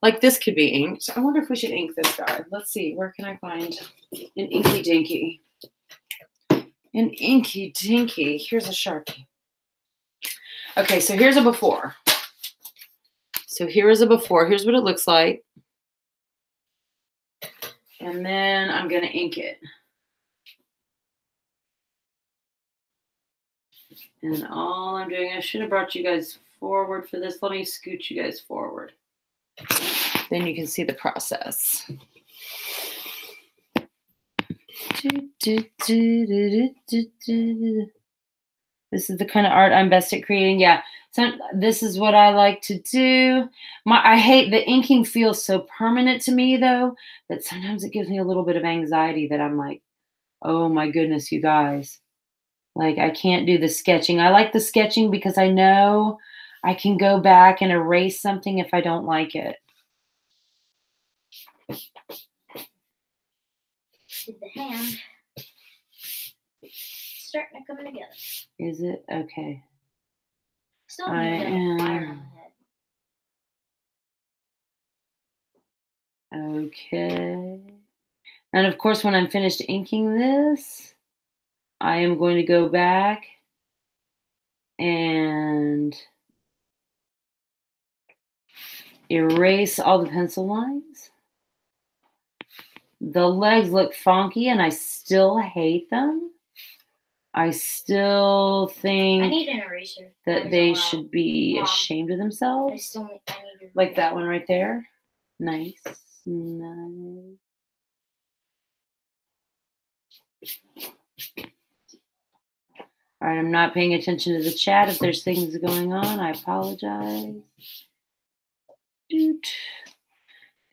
Like this could be inked. I wonder if we should ink this guy. Let's see. Where can I find an inky dinky? An inky dinky. Here's a Sharpie. Okay, so here's a before. So here is a before. Here's what it looks like. And then I'm going to ink it. And all I'm doing, I should have brought you guys forward for this. Let me scoot you guys forward. Then you can see the process. This is the kind of art I'm best at creating. Yeah, so this is what I like to do. I hate the inking feels so permanent to me, though, that sometimes it gives me a little bit of anxiety that I'm like, oh my goodness, you guys. Like, I can't do the sketching. I like the sketching because I know I can go back and erase something if I don't like it. Did the hand. Starting to come together. Is it? Okay. Still need to get fire on the head. Okay. And of course, when I'm finished inking this, I am going to go back and erase all the pencil lines. The legs look funky and I still hate them. I still think I need an eraser. that they should be ashamed of themselves. I need like that one right there. Nice. Nice. All right, I'm not paying attention to the chat. If there's things going on, I apologize. Doot.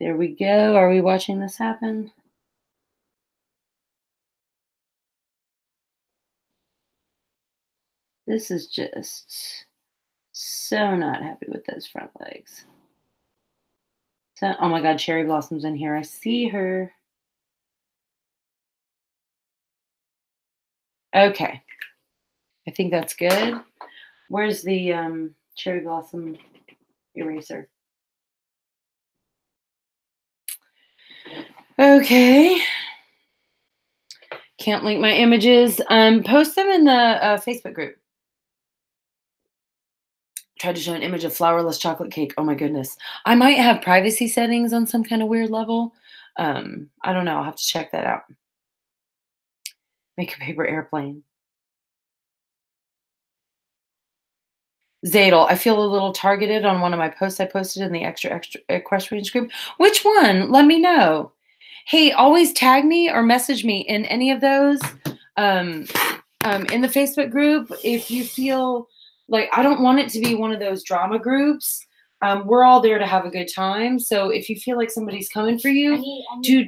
There we go. Are we watching this happen? This is just so not happy with those front legs. So, oh my God, Cherry Blossom's in here. I see her. Okay. I think that's good. Where's the Cherry Blossom eraser? Okay. Can't link my images. Post them in the Facebook group. Tried to show an image of flourless chocolate cake. Oh my goodness. I might have privacy settings on some kind of weird level. I don't know. I'll have to check that out. Make a paper airplane. Zadel, I feel a little targeted on one of my posts I posted in the extra equestrians group. Which one? Let me know. Hey, always tag me or message me in any of those in the Facebook group if you feel like I don't want it to be one of those drama groups. We're all there to have a good time. So if you feel like somebody's coming for you, dude,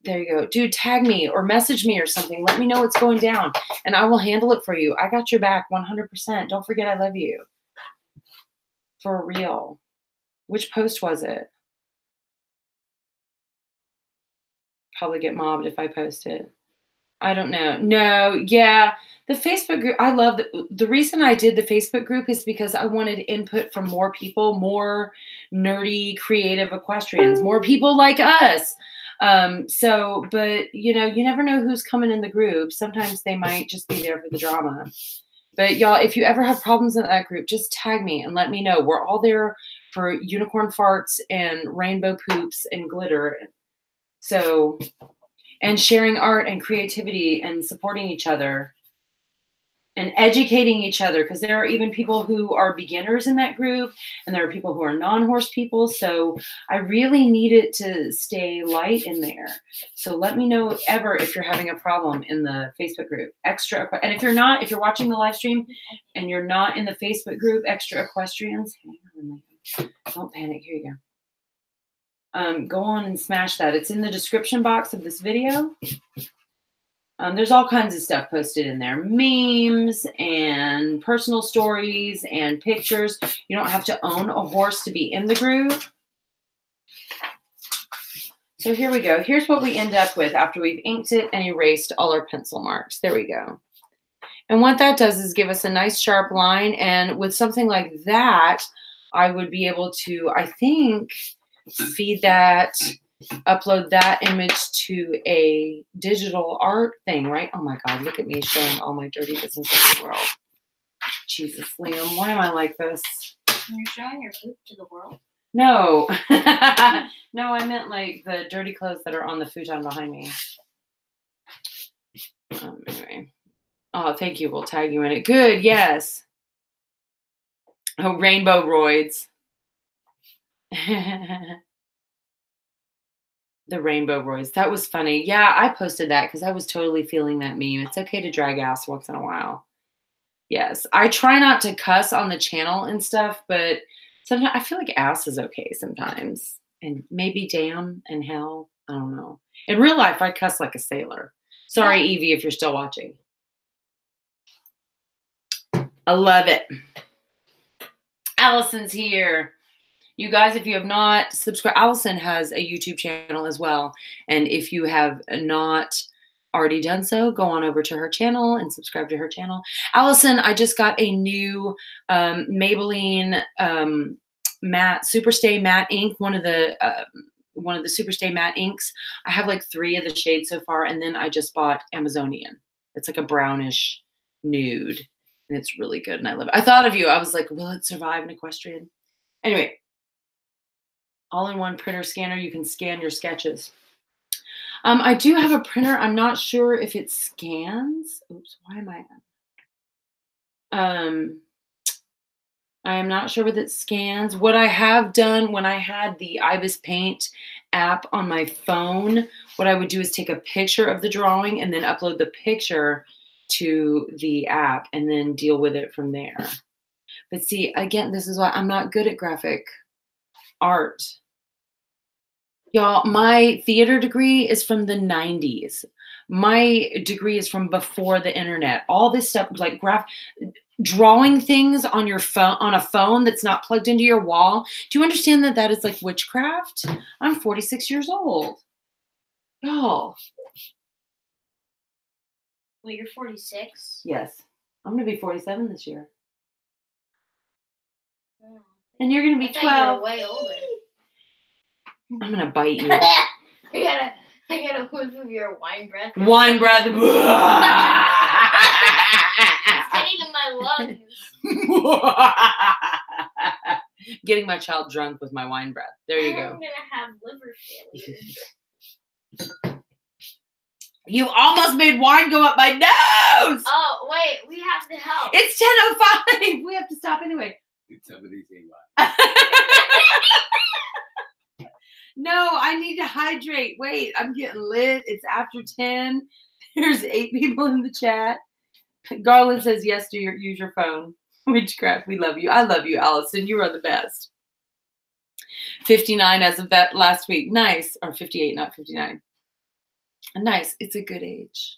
there you go. Dude, tag me or message me or something. Let me know what's going down and I will handle it for you. I got your back 100%. Don't forget I love you. For real. Which post was it? Probably get mobbed if I post it. I don't know. No, yeah. The Facebook group, I love the reason I did the Facebook group is because I wanted input from more people, more nerdy, creative equestrians, more people like us. But you know, you never know who's coming in the group. Sometimes they might just be there for the drama. But y'all, if you ever have problems in that group, just tag me and let me know. We're all there for unicorn farts and rainbow poops and glitter. So, and sharing art and creativity and supporting each other and educating each other, because there are even people who are beginners in that group and there are people who are non-horse people. So I really need it to stay light in there. So let me know if you're having a problem in the Facebook group. And if you're watching the live stream and you're not in the Facebook group, Extra Equestrians, don't panic. Here you go. Go on and smash that. It's in the description box of this video. There's all kinds of stuff posted in there. Memes and personal stories and pictures. You don't have to own a horse to be in the group. So here we go. Here's what we end up with after we've inked it and erased all our pencil marks. There we go. And what that does is give us a nice sharp line. And with something like that, I would be able to, I think, feed that, upload that image to a digital art thing, right? Oh my God, look at me showing all my dirty business to the world. Jesus, Liam, why am I like this? You're showing your poop to the world? No. No, I meant like the dirty clothes that are on the futon behind me. Anyway. Oh, thank you. We'll tag you in it. Good, yes. Oh, rainbow roids. The rainbow roids. That was funny. Yeah, I posted that because I was totally feeling that meme. It's okay to drag ass once in a while. Yes. I try not to cuss on the channel and stuff, but sometimes I feel like ass is okay sometimes. And maybe damn and hell. I don't know. In real life, I cuss like a sailor. Sorry, Evie, if you're still watching. I love it. Allison's here. You guys, if you have not subscribed, Allison has a YouTube channel as well. And if you have not already done so, go on over to her channel and subscribe to her channel. Allison, I just got a new Maybelline matte Superstay matte ink, one of the Superstay matte inks. I have like 3 of the shades so far, and then I just bought Amazonian. It's like a brownish nude, and it's really good, and I love it. I thought of you. I was like, will it survive an equestrian? Anyway. all-in-one printer scanner. You can scan your sketches. I do have a printer. I'm not sure if it scans. Oops, why am I? I am not sure whether it scans. What I have done when I had the Ibis Paint app on my phone, what I would do is take a picture of the drawing and then upload the picture to the app and then deal with it from there. But see, again, this is why I'm not good at graphic art. Y'all, my theater degree is from the 90s. My degree is from before the internet. All this stuff, like drawing things on your phone, on a phone that's not plugged into your wall. Do you understand that that is like witchcraft? I'm 46 years old. Y'all. Well, you're 46. Yes. I'm going to be 47 this year. And you're going to be 12. You're way older. I'm going to bite you. I gotta whiff of your wine breath. Wine breath. It's getting in my lungs. Getting my child drunk with my wine breath. There you go. I'm gonna have liver failure. You almost made wine go up my nose. Oh, wait, we have to help. It's 10:05. We have to stop anyway. Somebody say why. No, I need to hydrate. Wait, I'm getting lit. It's after 10. There's 8 people in the chat. Garland says yes to use your phone. Witchcraft, we love you. I love you, Allison. You are the best. 59 as of that last week. Nice. Or 58, not 59. Nice. It's a good age.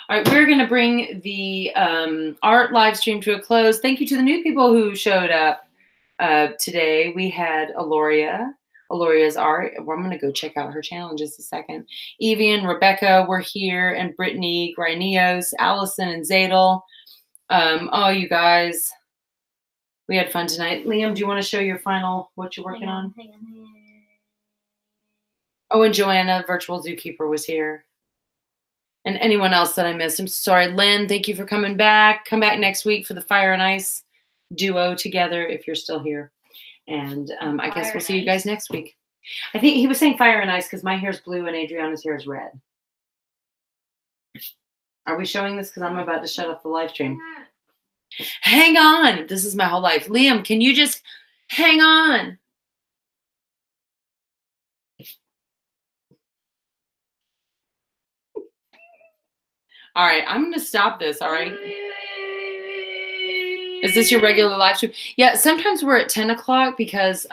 All right, we're going to bring the art live stream to a close. Thank you to the new people who showed up today. We had Aloria's art. Well, I'm going to go check out her channel in just a second. Evie and Rebecca were here, and Brittany, Grinios, Allison, and Zadel. Oh, you guys, we had fun tonight. Liam, do you want to show your final, what you're working on? Hang on. Oh, and Joanna, Virtual Zookeeper, was here. And anyone else that I missed. I'm sorry. Lynn, thank you for coming back. Come back next week for the Fire and Ice duo together if you're still here. And I guess we'll see you guys next week. I think he was saying Fire and Ice because my hair's blue and Adriana's hair is red. Are we showing this? Because I'm about to shut off the live stream. Hang on. This is my whole life. Liam, can you just hang on? All right, I'm going to stop this, all right? Is this your regular live stream? Yeah, sometimes we're at 10 o'clock because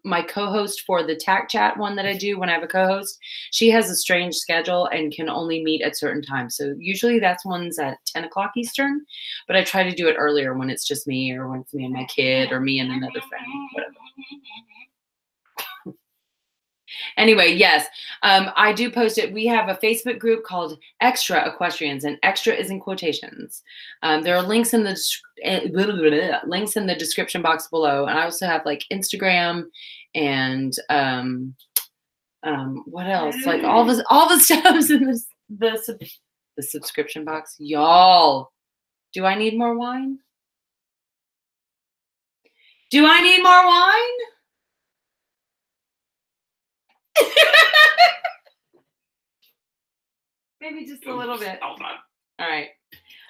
my co-host for the TAC Chat one that I do when I have a co-host, she has a strange schedule and can only meet at certain times. So usually that's one's at 10 o'clock Eastern, but I try to do it earlier when it's just me or when it's me and my kid or me and another friend, whatever. Anyway, yes, I do post it. We have a Facebook group called Extra Equestrians, and extra is in quotations. There are links in the description box below, and I also have like Instagram and what else? Like all the stuff's in the subscription box. Y'all, do I need more wine? Do I need more wine? Maybe just a little bit. All right.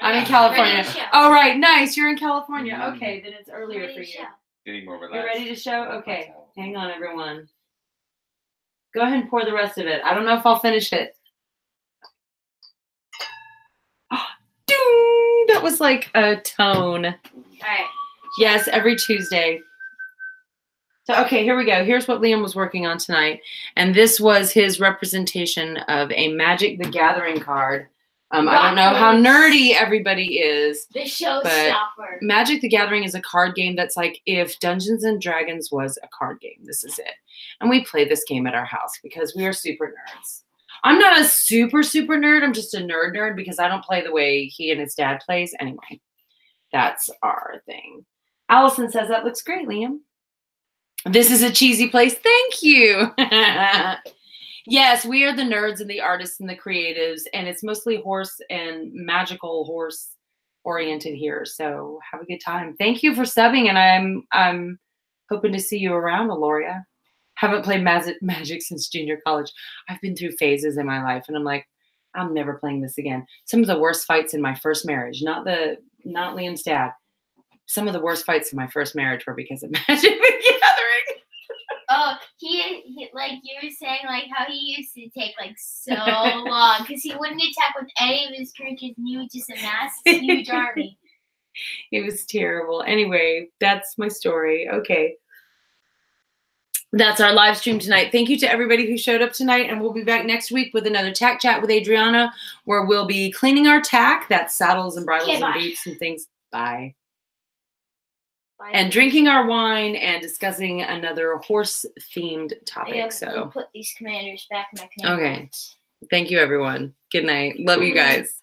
I'm in California. All right, nice. You're in California. Okay, then it's earlier for you. Getting more relaxed. You're ready to show? Okay. Hang on, everyone. Go ahead and pour the rest of it. I don't know if I'll finish it. Ding! That was like a tone. All right. Yes, every Tuesday. So, okay, here we go. Here's what Liam was working on tonight. And this was his representation of a Magic the Gathering card. I don't know how nerdy everybody is. The showstopper. Magic the Gathering is a card game that's like if Dungeons and Dragons was a card game. This is it. And we play this game at our house because we are super nerds. I'm not a super nerd. I'm just a nerd because I don't play the way he and his dad plays. Anyway, that's our thing. Allison says, that looks great, Liam. This is a cheesy place. Thank you. Yes, we are the nerds and the artists and the creatives, and it's mostly horse and magical horse oriented here. So have a good time. Thank you for subbing, and I'm Hoping to see you around, Aloria. Haven't played Magic since junior college. I've been through phases in my life, and I'm like, I'm never playing this again. Some of the worst fights in my first marriage, not Liam's dad. Some of the worst fights in my first marriage were because of Magic the Gathering. Oh, he like you were saying, like how he used to take like so long because he wouldn't attack with any of his creatures, and he would just amass this huge army. It was terrible. Anyway, that's my story. Okay. That's our live stream tonight. Thank you to everybody who showed up tonight, and we'll be back next week with another tack chat with Adriana, where we'll be cleaning our tack. That's saddles and bridles and boots and things. Bye. Bye. And drinking our wine and discussing another horse-themed topic. So put these commanders back in my command. Okay. Thank you, everyone. Good night. Love you guys.